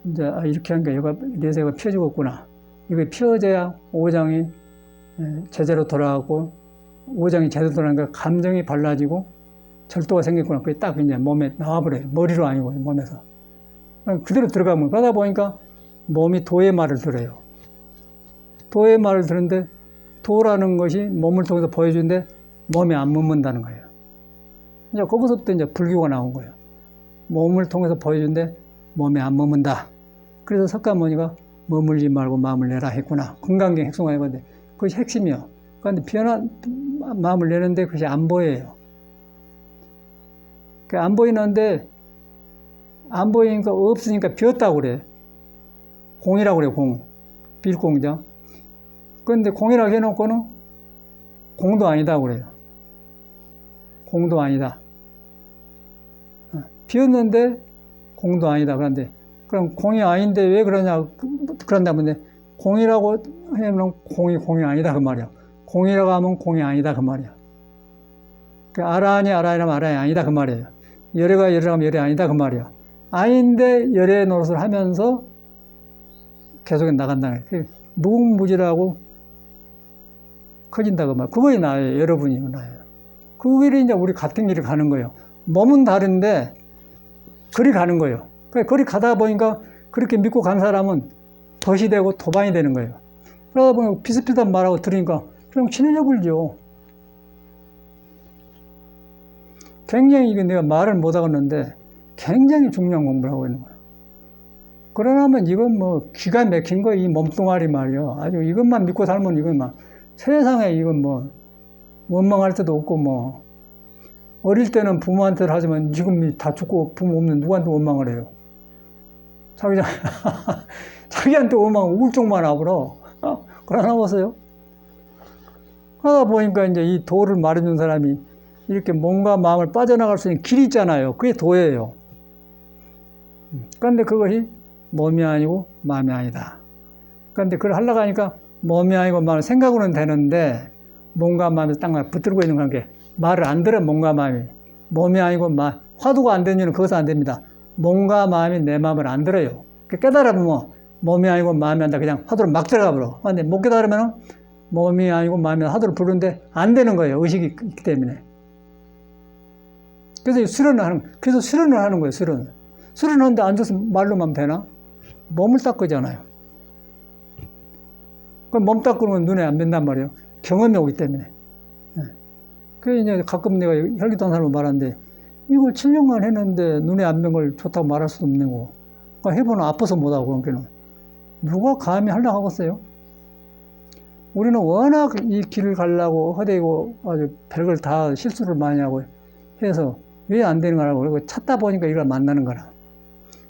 이제 이렇게 하니까 얘가 내세가 펴지겠구나. 이거 펴져야 오장이 제대로 돌아가고, 오장이 제대로 돌아가니까 감정이 발라지고, 절도가 생겼구나. 그게 딱 이제 몸에 나와버려요. 머리로 아니고 몸에서. 그대로 들어가면, 그러다 보니까 몸이 도의 말을 들어요. 도의 말을 들은데, 도라는 것이 몸을 통해서 보여주는데 몸에 안 머문다는 거예요. 이제 거기서부터 이제 불교가 나온 거예요. 몸을 통해서 보여주는데 몸에 안 머문다. 그래서 석가모니가 머물지 말고 마음을 내라 했구나. 금강경 핵송화 해봤는데 그것이 핵심이요. 그런데 변한 마음을 내는데 그것이 안 보여요. 안 보이는데, 안 보이니까 없으니까 비었다고 그래. 공이라고 그래, 공. 빌공장. 그런데 공이라고 해놓고는 공도 아니다 그래요. 공도 아니다. 비었는데 공도 아니다. 그런데 그럼 공이 아닌데 왜 그러냐 그런다면 공이라고 하면 공이 아니다 그 말이야. 공이라고 하면 공이 아니다 그 말이야. 아라하면 아라이 아니다 그 말이에요. 열애가 열애라고 하면 열애 아니다 그 말이야. 아닌데 열애 노릇을 하면서 계속 나간다는 거예요. 무궁무진하고 커진다 그 말. 그거에 나예요. 여러분이 나예요. 그 길이 이제 우리 같은 길을 가는 거예요. 몸은 다른데 거리 가는 거예요. 거리 가다 보니까 그렇게 믿고 간 사람은 덫이 되고 도반이 되는 거예요. 그러다 보니까 비슷비슷한 말하고 들으니까 그냥 친해져 버리죠. 굉장히 이게 내가 말을 못 하겠는데 굉장히 중요한 공부를 하고 있는 거예요. 그러나면 이건 뭐 기가 막힌 거 이 몸뚱아리 말이요. 아주 이것만 믿고 살면 이건 막 세상에 이건 뭐 원망할 때도 없고 뭐 어릴 때는 부모한테 하지만 지금 다 죽고 부모 없는 누구한테 원망을 해요. 자기한테 원망 우울증만 하고로 그러나 보세요. 그러다 보니까 이제 이 도를 말해준 사람이 이렇게 몸과 마음을 빠져나갈 수 있는 길이 있잖아요. 그게 도예요. 그런데 그것이 몸이 아니고 마음이 아니다. 그런데 그걸 하려고 하니까 몸이 아니고 마음이 생각으로는 되는데 몸과 마음이 딱 붙들고 있는 관계. 말을 안 들어, 몸과 마음이. 몸이 아니고 화두가 안 되는 이유는 그것은 안 됩니다. 몸과 마음이 내 마음을 안 들어요. 깨달아보면 몸이 아니고 마음이 안다. 그냥 화두로 막 들어가 버려. 근데 못 깨달으면 몸이 아니고 마음이 화두를 부르는데 안 되는 거예요. 의식이 있기 때문에. 그래서 수련을 하는 거예요. 수련을 하는데 앉아서 말로만 되나? 몸을 닦으잖아요. 그럼 몸 닦으면 눈에 안 뵌단 말이에요. 경험이 오기 때문에. 그래서 이제 가끔 내가 혈기도한 사람을 말하는데, 이걸 7년간 했는데 눈에 안 뵌 걸 좋다고 말할 수도 없는 거고. 그러니까 해보면 아파서 못하고, 그러니까 누가 감히 하려고 하겠어요? 우리는 워낙 이 길을 가려고 허대고 아주 별걸 다 실수를 많이 하고 해서 왜 안 되는 거라고. 그리고 찾다 보니까 이걸 만나는 거라.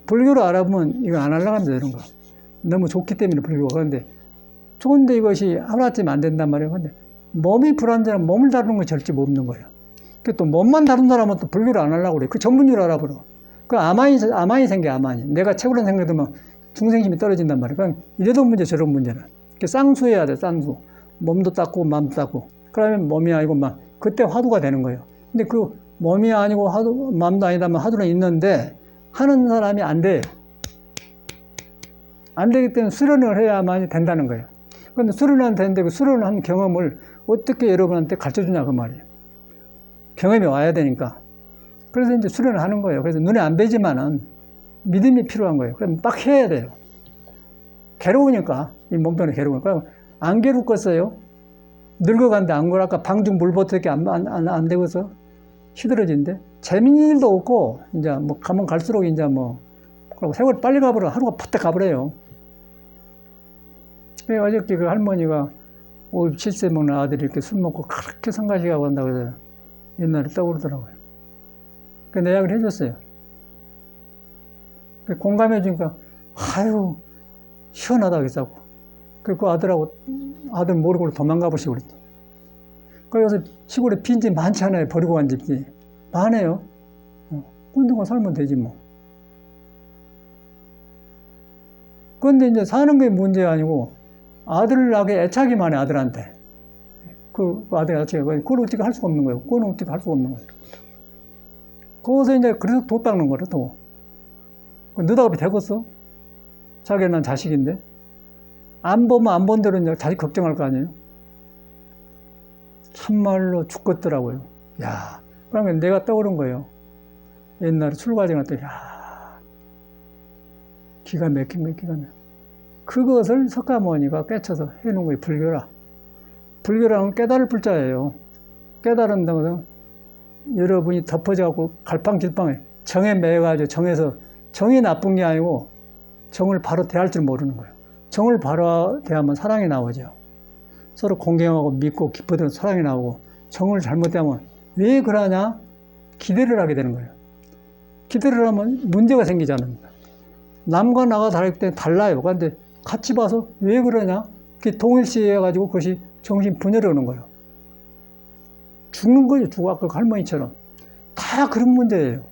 불교로 알아보면 이거 안 하려고 합니다, 이런 거. 너무 좋기 때문에 불교가. 그런데 좋은데 이것이 하루아침에 안 된단 말이에요. 근데 몸이 불안정한 몸을 다루는 건 절대 못 없는 거예요. 또 몸만 다룬 사람은 또 불교를 안 하려고 그래. 그 전문적으로 알아버려. 그 아만이 생겨, 아만이. 내가 최고란 생각이 들면 중생심이 떨어진단 말이에요. 그러니까 이래도 문제, 저런 문제는. 쌍수해야 돼, 쌍수. 몸도 닦고, 마음도 닦고. 그러면 몸이 아니고 그때 화두가 되는 거예요. 근데 그 몸이 아니고 마음도 아니다면 화두는 있는데 하는 사람이 안 돼요. 안 되기 때문에 수련을 해야만 된다는 거예요. 그런데 수련은 안 되는데 그 수련을 한 경험을 어떻게 여러분한테 가르쳐 주냐, 그 말이에요. 경험이 와야 되니까. 그래서 이제 수련을 하는 거예요. 그래서 눈에 안 뵈지만은 믿음이 필요한 거예요. 그럼 막 해야 돼요. 괴로우니까, 이 몸뚱이 괴로우니까. 안 괴롭겠어요? 늙어간데 안 그래? 아까 방중 물보트밖에 안 되고서 시들어진데? 재밌는 일도 없고, 이제 가면 갈수록 이제 그리고 세월이 빨리 가버려. 하루가 팍 가버려요. 어저께 그 할머니가 57세 먹는 아들이 이렇게 술 먹고 그렇게 성가시가고 한다고 해서 옛날에 떠오르더라고요. 그래서 내 이야기를 해줬어요. 공감해주니까, 아유, 시원하다고 했다고. 그 아들 모르고 도망가 보시고 그랬죠. 그래서 시골에 빈집 많지 않아요. 버리고 간 집이. 많아요. 꾼둥거 살면 되지 뭐. 그런데 이제 사는 게 문제가 아니고 아들에게 애착이 많아요. 아들한테. 그 아들 애착이. 그걸 어떻게 할 수가 없는 거예요. 그건 어떻게 할 수가 없는 거예요. 거기서 이제 그래서 도 닦는 거라 또. 너다급이 되겠어? 자기는 난 자식인데. 안 보면 안 본 대로 이제 자식 걱정할 거 아니에요? 참말로 죽겠더라고요. 야, 그러면 내가 떠오른 거예요. 옛날에 출가정 할 때, 야, 기가 막힌 거예요, 기가 막힌. 그것을 석가모니가 깨쳐서 해놓은 거예요, 불교라. 불교라는 깨달을 불자예요. 깨달은다고 해서 여러분이 덮어져갖고 갈팡질팡해. 정에 매여가지고 정에서, 정이 나쁜 게 아니고 정을 바로 대할 줄 모르는 거예요. 정을 바로 대하면 사랑이 나오죠. 서로 공경하고 믿고 기뻐하면 사랑이 나오고, 정을 잘못되면 왜 그러냐? 기대를 하게 되는 거예요. 기대를 하면 문제가 생기잖아요. 남과 나가 다를 때 달라요. 그런데 같이 봐서 왜 그러냐? 그게 동일시해가지고 그것이 정신 분열이 오는 거예요. 죽는 거예요. 죽어. 아까 할머니처럼. 다 그런 문제예요.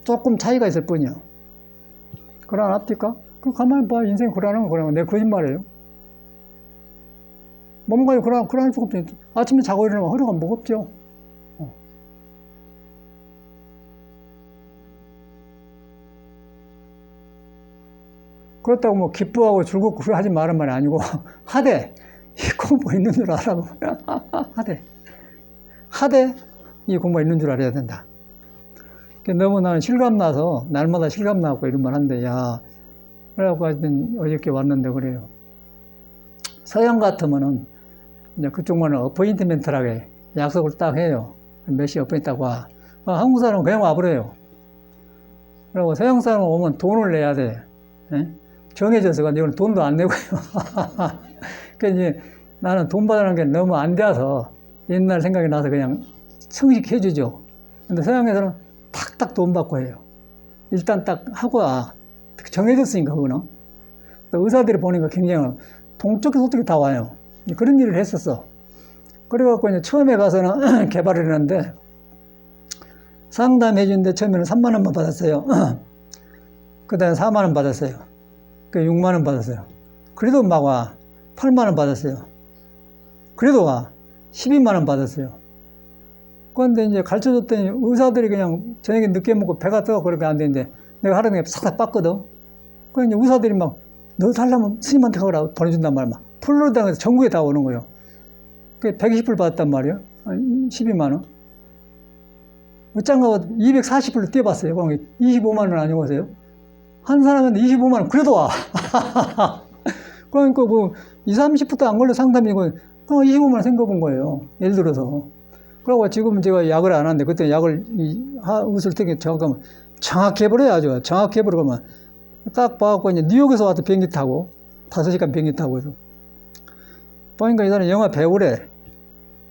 조금 차이가 있을 뿐이야. 그러나 앞뒤가? 그 가만히 봐. 인생이 그러는 거 그러는 거. 내가 거짓말이에요. 몸과 그럴 수가 없죠. 아침에 자고 일어나면 허리가 무겁죠. 그렇다고 기뻐하고 즐겁고 그거 하지 말은 말이 아니고, 하되, 이 공부 있는 줄 알아고. 하되, 이 공부가 있는 줄 알아야 된다. 너무 나는 실감나서, 날마다 실감나고 이런 말 하는데, 야, 그래갖고 어저께 왔는데 그래요. 서양 같으면은, 이제 그쪽만은 어포인트멘트라게 약속을 딱 해요. 몇 시에 어포인트 딱 와. 한국 사람은 그냥 와버려요. 그리고 서양 사람 오면 돈을 내야 돼. 예? 정해져서, 이건 돈도 안 내고요. 그러니까 이제 나는 돈 받으라는 게 너무 안 돼서 옛날 생각이 나서 그냥 성식해주죠. 근데 서양에서는 탁탁 돈 받고 해요. 일단 딱 하고 와. 정해졌으니까, 그거는. 의사들이 보니까 굉장히 동쪽에서 어떻게 다 와요. 그런 일을 했었어. 그래갖고 이제 처음에 가서는 개발을 했는데, 상담해주는데 처음에는 3만 원만 받았어요. 그 다음에 4만 원 받았어요. 그 6만 원 받았어요. 그래도 막 와. 8만 원 받았어요. 그래도 와. 12만 원 받았어요. 그런데 이제 가르쳐 줬더니 의사들이 그냥 저녁에 늦게 먹고 배가 떠서 그렇게 안 되는데 내가 하루 종일 싹 빻거든. 그 이제 의사들이 막 너 살려면 스님한테 가라 보내준단 말이야. 막 플로리다에서 전국에 다 오는 거예요. 그 120불 받았단 말이에요. 12만 원. 어쩐가 240불로 뛰어봤어요. 그럼 25만 원 아니오세요? 한 사람한테 25만 원 그래도 와. 그러니까 그 20, 30분도 안 걸려 상담이고 25만 원 생각본 거예요. 예를 들어서. 그러고 지금 제가 약을 안 하는데 그때 약을 웃을 때 정확히 해버려야죠. 정확히 해버리면 딱 봐갖고 이제 뉴욕에서 와서 비행기 타고 5시간 비행기 타고 해서 보니까 이 사람이 영화 배우래.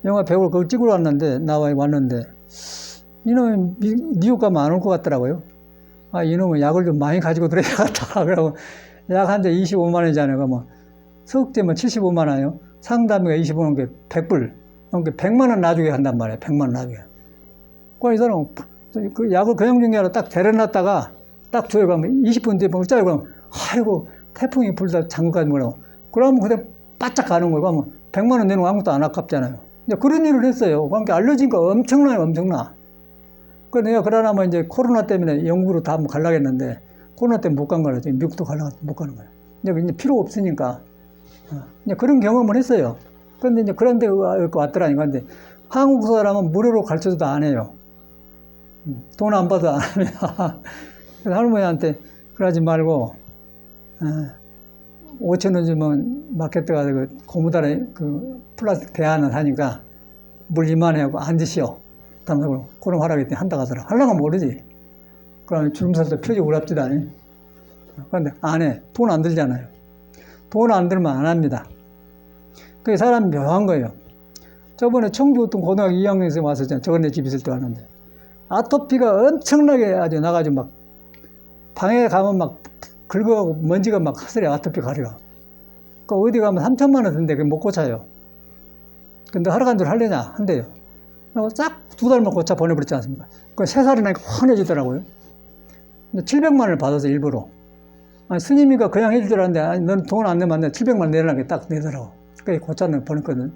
영화 배우를 그걸 찍으러 왔는데 나와 왔는데 이놈이 뉴욕 가면 안 올 것 같더라고요. 아 이놈은 약을 좀 많이 가지고 들어야겠다. 그러고 약 한 대 25만 원이잖아요. 그러면 석대면 75만 원이요. 상담비가 25만 원, 100불. 그러니까 100만 원 나중에 한단 말이에요. 100만 원 나중에. 그 이 사람은 그 약을 그냥 준 게 아니라 딱 데려놨다가 딱 줘요. 가면 20분 뒤에 먹자고 그러면 아이고 태풍이 불다 장구까지 뭐라고. 그러면 그냥 바짝 가는 거예요. 그러면 100만 원 내는 거 아무것도 안 아깝잖아요. 이제 그런 일을 했어요. 그러니까 알려진 거 엄청나요. 엄청나. 그래서 내가 그러나면 이제 코로나 때문에 영국으로 다 한번 가려고 했는데 코로나 때문에 못 간 거라. 지금 미국도 가려고 못 가는 거예요. 이제 필요 없으니까. 이제 그런 경험을 했어요. 그런데 이제 그런 데 왔더라니까. 근데 한국 사람은 무료로 가르쳐줘도 안 해요. 돈 안 받아 안 합니다. 그래서 할머니한테 그러지 말고 5,000원 주면 마켓에 가서 그 고무다리 그 플라스틱 대안을 하니까 물 이만하고 앉으시오. 그럼 하라고 했더니 한다 가더라. 하려면 모르지. 그러면 주름살도 펴지고 우랍지도 않니. 그런데 안 해. 돈 안 들잖아요. 돈 안 들면 안 합니다. 그게 사람이 묘한 거예요. 저번에 청주 어떤 고등학교 2학년에서 와서 저번에 집 있을 때 왔는데 아토피가 엄청나게 아주 나가지고 막 방에 가면 막 긁어가고 먼지가 막 하슬에 아토피 가려. 그 어디 가면 3천만 원 든데 그게 못 고쳐요. 근데 하루 간줄 하려냐? 한대요. 그리고 싹 2달만 고쳐 보내버렸지 않습니까? 그 3살이 나니까 환해지더라고요. 근데 700만 원을 받아서 일부러. 아니, 스님이가 그냥 해줄 줄 알았는데, 아니, 넌 돈 안 내면 안 돼. 700만 원 내라는 게 딱 내더라고. 그래서 고쳐는 보냈거든.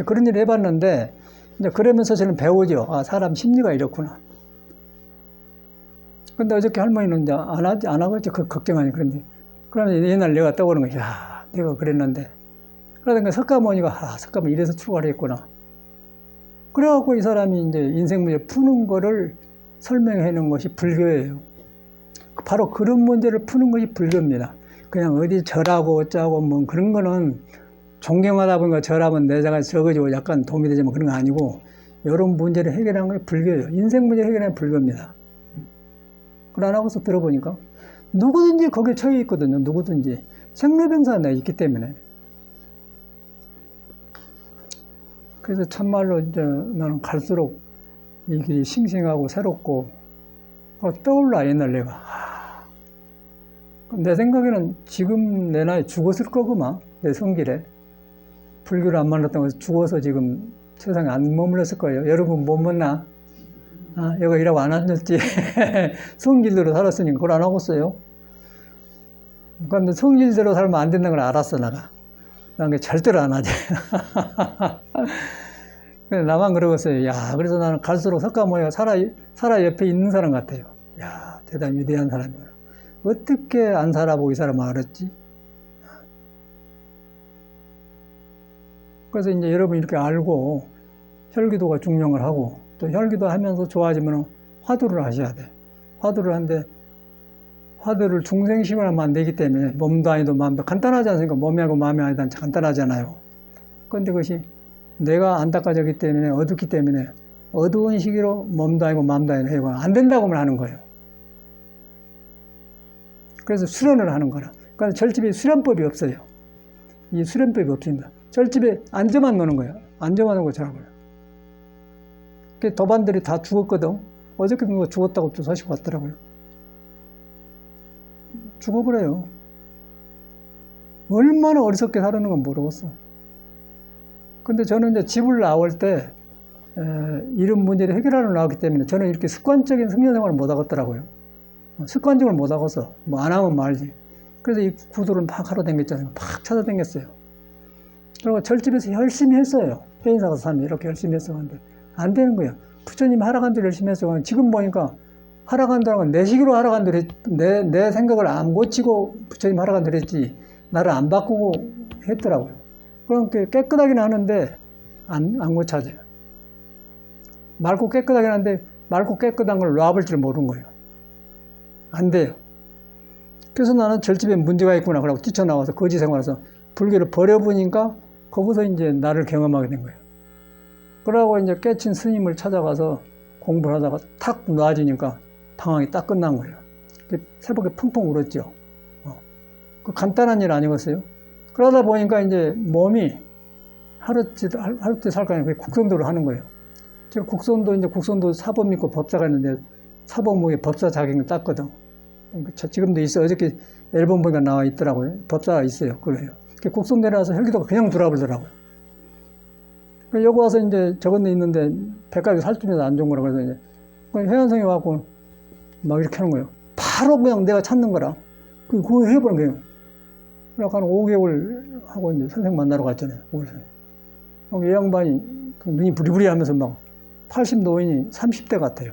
그런 일을 해봤는데, 이제 그러면서 저는 배우죠. 아, 사람 심리가 이렇구나. 근데 어저께 할머니는 이제 안 하겠죠. 걱정하니. 그런데. 그러면 옛날 내가 떠오르는 거야. 야, 내가 그랬는데. 그러다가 석가모니가, 석가모니 이래서 출가를 했구나. 그래갖고 이 사람이 이제 인생 문제 푸는 거를 설명해 놓은 것이 불교예요. 바로 그런 문제를 푸는 것이 불교입니다. 그냥 어디 절하고 어쩌고 뭐 그런 거는 존경하다 보니까 절하면 내자가 적어지고 약간 도움이 되지만 그런 거 아니고 이런 문제를 해결하는 것이 불교예요. 인생 문제 해결하는 불교입니다. 그러나고서 들어보니까 누구든지 거기에 처해 있거든요. 누구든지. 생로병사가 내 있기 때문에. 그래서 참말로 이제 나는 갈수록 이 길이 싱싱하고 새롭고 떠올라 옛날 내가. 내 생각에는 지금 내 나이 죽었을 거구만. 내 성길에. 불교를 안 만났던 것은 죽어서 지금 세상에 안 머물렀을 거예요. 여러분 못 만나? 여기 일하고 안 앉았지. 성질대로 살았으니까 그걸 안 하고 있어요. 그런데 성질대로 살면 안 된다는 걸 알았어, 나가. 난 절대로 안 하지. 나만 그러고 있어요. 야, 그래서 나는 갈수록 석가모니가 살아 옆에 있는 사람 같아요. 야, 대단히 위대한 사람이구나. 어떻게 안 살아보고 이 사람을 알았지? 그래서 이제 여러분 이렇게 알고 혈기도가 중용을 하고 또 혈기도 하면서 좋아지면 화두를 하셔야 돼. 화두를 하는데 화두를 중생심을 만들기 때문에 몸도 아니고 마음도 간단하지 않습니까? 몸이 아니고 마음이 아니다 간단하잖아요. 그런데 그것이 내가 안 닦아졌기 때문에 어둡기 때문에 어두운 시기로 몸도 아니고 마음도 아니고 해고 안 된다고만 하는 거예요. 그래서 수련을 하는 거라. 그래서 절집에 수련법이 없어요. 이 수련법이 없습니다. 절집에 앉아만 노는 거예요. 앉아만 노는 거더라고요. 도반들이 다 죽었거든. 어저께 누가 죽었다고 또 소식 왔더라고요. 죽어버려요. 얼마나 어리석게 살았는 건 모르겠어. 근데 저는 이제 집을 나올 때 이런 문제를 해결하러 나왔기 때문에 저는 이렇게 습관적인 성년 생활을 못 하겠더라고요. 습관적으로 못 하고서 뭐 안 하면 말지. 그래서 이 구두를 막 하러 다녔잖아요. 막 찾아다녔어요. 그리고 절집에서 열심히 했어요. 해인사 가서 사면 이렇게 열심히 했었는데 안 되는 거예요. 부처님 하라간 대로 열심히 했어. 지금 보니까 하라간 대로 내 식으로 하라간 대로 내 생각을 안 고치고 부처님 하라간 대로 했지 나를 안 바꾸고 했더라고요. 그럼 깨끗하긴 하는데 안 고쳐져요. 맑고 깨끗하긴 한데 맑고 깨끗한 걸 놔볼 줄 모르는 거예요. 안 돼요. 그래서 나는 절집에 문제가 있구나 그러고 뛰쳐나와서 거지 생활해서 불교를 버려보니까 거기서 이제 나를 경험하게 된 거예요. 그러고 이제 깨친 스님을 찾아가서 공부를 하다가 탁 놔지니까 방황이 딱 끝난 거예요. 새벽에 펑펑 울었죠. 그 간단한 일 아니겠어요? 그러다 보니까 이제 몸이 하루째 살까 하니 국선도를 하는 거예요. 제가 국선도 사법 믿고 법사가 있는데 사법목에 법사 자격을 땄거든. 지금도 있어. 어저께 앨범 보니까 나와 있더라고요. 법사가 있어요. 그래요. 국선도에 나와서 혈기도가 그냥 돌아버리더라고요. 여기 와서 이제 저건 데 있는데 백각이 살찌면서 안 좋은 거라 그래서 이제 회원성이 와갖고 막 이렇게 하는 거예요. 바로 그냥 내가 찾는 거라. 그거 해보는 거예요. 그래서 한 5개월 하고 이제 선생 만나러 갔잖아요. 5개월. 이 양반이 눈이 부리부리 하면서 막 80 노인이 30대 같아요.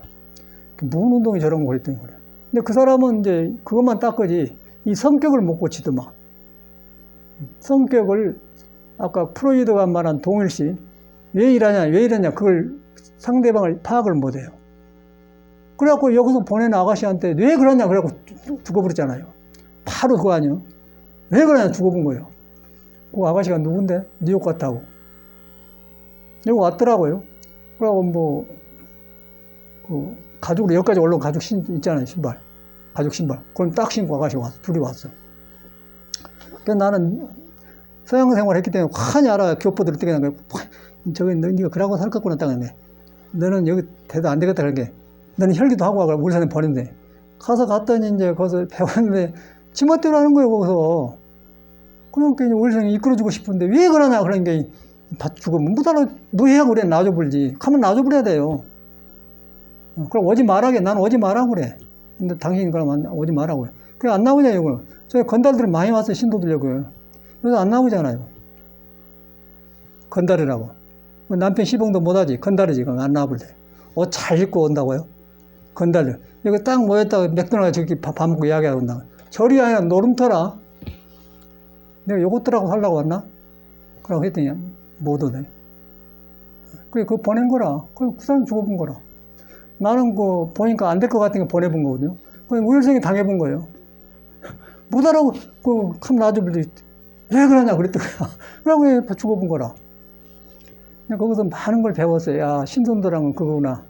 무슨 운동이 저런 거 했더니 그래. 근데 그 사람은 이제 그것만 닦으지 이 성격을 못 고치더만. 성격을 아까 프로이드가 말한 동일시 왜 이러냐 그걸 상대방을 파악을 못 해요. 그래갖고 여기서 보낸 아가씨한테 왜 그러냐 그래갖고 죽어버렸잖아요. 바로 그거 아니에요. 왜 그러냐 죽어본 거예요. 그 아가씨가 누군데? 뉴욕 갔다고. 여기 왔더라고요. 그러고 가죽으로 여기까지 올라온 가죽 있잖아요. 신발. 가죽 신발. 그럼 딱 신고 아가씨가 왔어. 둘이 왔어. 그래서 나는 서양 생활 했기 때문에 환히 알아. 교포들을 뜨게 난 거야. 저기 네가 그러고 살 것구나 딱 했네. 너는 여기 대도 안 되겠다. 그러니까 너는 혈기도 하고 와가 우리 산에 버린대. 갔더니 이제 거기서 배웠는데 지멋대로 하는 거예요. 거기서. 그러니까 우리 산에 이끌어주고 싶은데 왜 그러냐. 그러니까 다 죽으면 못 알아. 무해하고 그래. 놔줘버리지. 가면 놔줘버려야 돼요. 그럼 오지 말라게. 나는 오지 말라고 그래. 근데 당신이 그럼 오지 말라고 그래. 그게 안 나오냐 이거. 저희 건달들이 많이 와서 신도들 여기. 여기서 안 나오잖아요. 건달이라고. 남편 시봉도 못하지. 건달이지. 안 나와볼 때. 옷 잘 입고 온다고요. 건달들. 여기 딱 모였다가 맥도날드 저기 밥 먹고 이야기하고 온다. 절이 아니라 노름터라. 내가 요것들하고 살라고 왔나? 그러고 했더니 못 오네. 그거 보낸 거라. 그 사람 죽어본 거라. 나는 보니까 안 될 것 같은 거 보내본 거거든요. 우열성이 당해본 거예요. 못 알아고, 캄 놔줘버리 왜 그러냐 그랬더니, 그러고 죽어본 거라. 거기서 많은 걸 배웠어요. 야, 신선도라는 건 그거구나.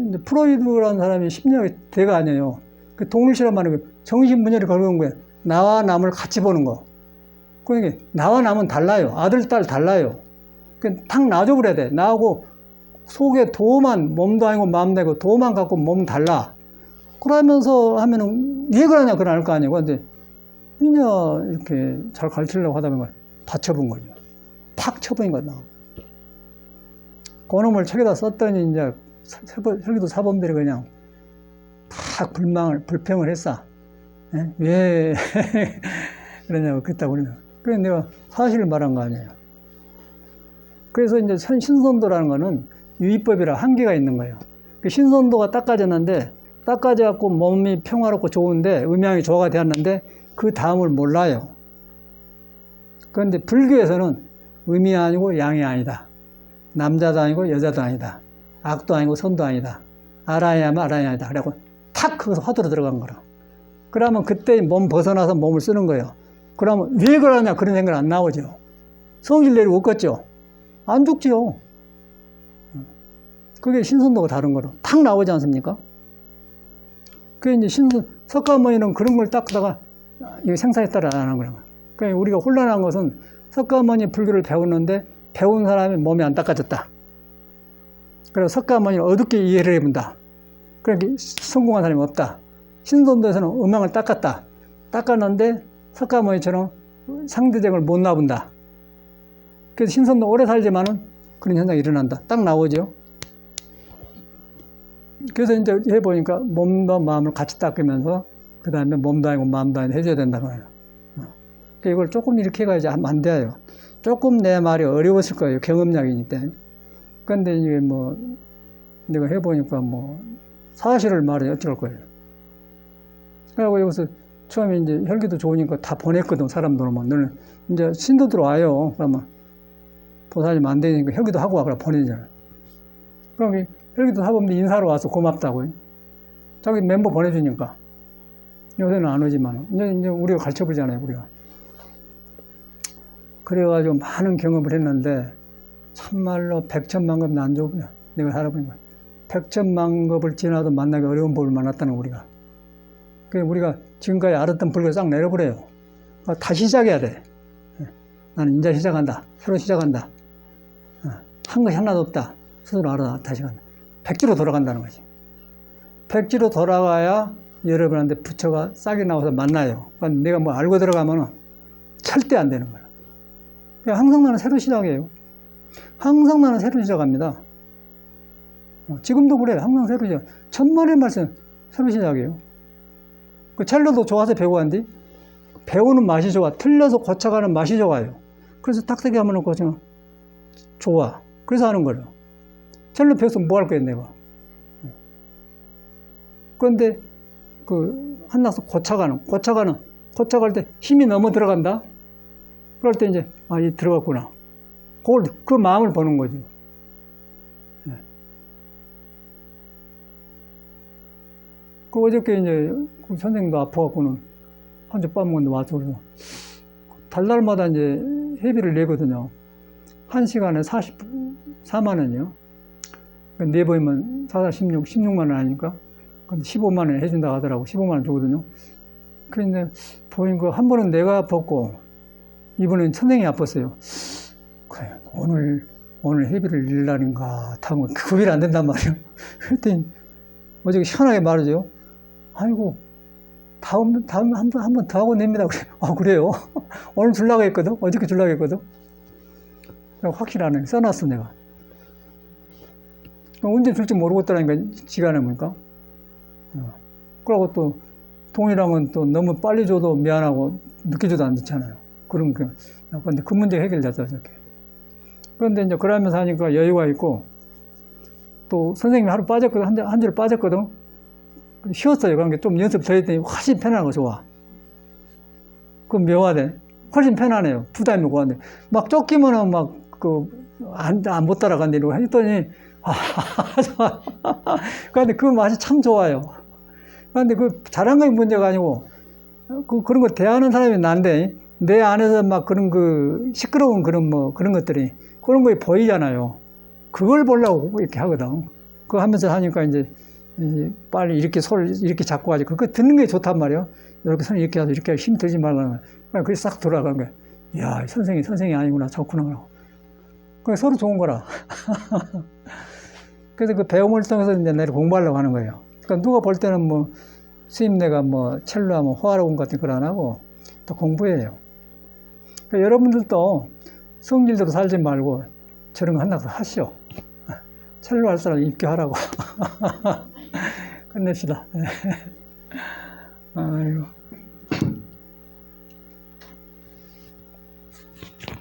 이제 프로이드라는 사람이 심리학의 대가 아니에요. 동일시란 말은 정신분열이 걸어온 거예요. 나와 남을 같이 보는 거. 그러니까 나와 남은 달라요. 아들, 딸 달라요. 탁 놔줘버려야 돼. 나하고 속에 도만, 몸도 아니고 마음도 아니고 도만 갖고 몸은 달라. 그러면서 하면은 왜 그러냐 그건 알 거 아니에요. 근데 그냥 이렇게 잘 가르치려고 하다 보면 다쳐본 거죠. 팍 쳐보니까 나오고. 그놈을 책에다 썼더니 이제 혈기도 사범들이 그냥 팍 불평을 했어. 예? 왜 그러냐고 그랬다고 그러면. 그래서 내가 사실을 말한 거 아니에요. 그래서 이제 신선도라는 거는 유의법이라 한계가 있는 거예요. 그 신선도가 닦아졌는데 닦아져갖고 몸이 평화롭고 좋은데 음양이 조화가 되었는데 그 다음을 몰라요. 그런데 불교에서는 음이 아니고 양이 아니다. 남자도 아니고 여자도 아니다. 악도 아니고 선도 아니다. 알아야 하면 알아야 아니다. 그래갖고 탁 거기서 화두로 들어간 거라. 그러면 그때 몸 벗어나서 몸을 쓰는 거예요. 그러면 왜 그러냐 그런 생각 안 나오죠. 성질 내리고 없겠죠. 안 죽지요. 그게 신선도가 다른 거로 탁 나오지 않습니까? 그게 이제 석가모니는 그런 걸 닦다가 이거 생사에 따라 안 하는 거예요. 그러니까 우리가 혼란한 것은 석가모니 불교를 배웠는데 배운 사람이 몸이 안 닦아졌다. 그래서 석가모니를 어둡게 이해를 해본다. 그러니까 성공한 사람이 없다. 신선도에서는 음양을 닦았다. 닦았는데 석가모니처럼 상대적을 못 놔본다. 그래서 신선도 오래 살지만은 그런 현상이 일어난다. 딱 나오죠. 그래서 이제 해보니까 몸과 마음을 같이 닦으면서 그 다음에 몸도 아니고 마음도 아니고 해줘야 된다고 해요. 이걸 조금 이렇게 해가지고 하면 안 돼요. 조금 내 말이 어려웠을 거예요. 경험약이니까. 근데 이게 뭐, 내가 해보니까 뭐, 사실을 말해 어쩔 거예요. 그래고 여기서 처음에 이제 혈기도 좋으니까 다 보냈거든, 사람들은. 너는 이제 신도들 와요. 그러면 보살님 안 되니까 혈기도 하고 와. 그래 보내잖아. 그럼 혈기도 사범들 인사로 와서 고맙다고. 자기 멤버 보내주니까. 요새는 안 오지만. 이제 우리가 가르쳐보잖아요, 우리가. 그래가지고 많은 경험을 했는데, 참말로 백천만급 안 좋고요. 내가 살아보니까. 백천만급을 지나도 만나기 어려운 법을 만났다는 거, 우리가. 그래서 우리가 지금까지 알았던 불을 싹 내려버려요. 다시 시작해야 돼. 나는 이제 시작한다. 새로 시작한다. 한 것이 하나도 없다. 스스로 알아. 다시 간다. 백지로 돌아간다는 거지. 백지로 돌아가야 여러분한테 부처가 싹이 나와서 만나요. 그러니까 내가 뭐 알고 들어가면은 절대 안 되는 거야. 그러니까 항상 나는 새로 시작해요. 항상 나는 새로 시작합니다. 지금도 그래요. 항상 새로 시작. 천만의 말씀 새로 시작해요. 그 첼로도 좋아서 배우고 한디 배우는 맛이 좋아. 틀려서 고쳐가는 맛이 좋아요. 그래서 탁탁이 하면 고치면 좋아. 그래서 하는 거예요. 첼로 배워서 뭐 할 거예요, 내가. 그런데 한나서 고쳐갈 때 힘이 너무 들어간다? 그럴 때 이제, 이 들어갔구나. 그 마음을 보는 거죠. 어저께 이제 그 선생님도 아파갖고는 한 주 밤 먹는데 와서 그래서 달날마다 이제 회비를 내거든요. 1시간에 44만 원이요. 네 번이면 4, 16만 원 아니니까. 근데 15만 원 해준다고 하더라고. 15만 원 주거든요. 그런데 보니까 한 번은 내가 아팠고, 이번엔 선생님이 아팠어요. 그래, 오늘 회비를 낼 날인가 하면 구별이 안 된단 말이에요. 그랬더니 어저께 시원하게 말하죠. 아이고, 다음 한 번 더 하고 냅니다. 그래. 그래요? 오늘 주려고 했거든? 어저께 주려고 했거든? 확실하네. 써놨어, 내가. 언제 줄지 모르고 있다니까, 시간에 보니까. 그러고 또, 동일하면 또 너무 빨리 줘도 미안하고, 늦게 줘도 안 좋잖아요. 근데 그 문제 해결됐어, 어저께. 그런데 이제 그러면서 하니까 여유가 있고, 또 선생님이 하루 빠졌거든, 한 주를 빠졌거든? 쉬었어요. 그러니까 좀 연습 더 했더니 훨씬 편안하고 좋아. 그럼 묘하대. 훨씬 편안해요. 부담이 없고 한데. 막 쫓기면은 못 따라간다 이러고 했더니, 좋아. 그런데 그 맛이 참 좋아요. 그런데 잘한 건 문제가 아니고, 그런 거 대하는 사람이 난데, 내 안에서 막 시끄러운 그런 것들이, 그런 거에 보이잖아요. 그걸 보려고 이렇게 하거든. 그거 하면서 하니까 이제 빨리 이렇게 손을 이렇게 잡고 가지고, 그거 듣는 게 좋단 말이에요. 이렇게 손을 이렇게 해서 이렇게 힘 들지 말고, 그게 싹 돌아가는 거야. 이야, 선생이 아니구나, 좋구나. 그게 서로 좋은 거라. 그래서 그 배움을 통해서 이제 내가 공부하려고 하는 거예요. 그러니까 누가 볼 때는 스님네가 첼로하면 호화로운 같은 걸 안 하고, 또 공부해요. 그러니까 여러분들도 성질대로 살지 말고 저런 거 하나 더 하시오. 첼로 할 사람 입교하라고. 끝냅시다. 아이고.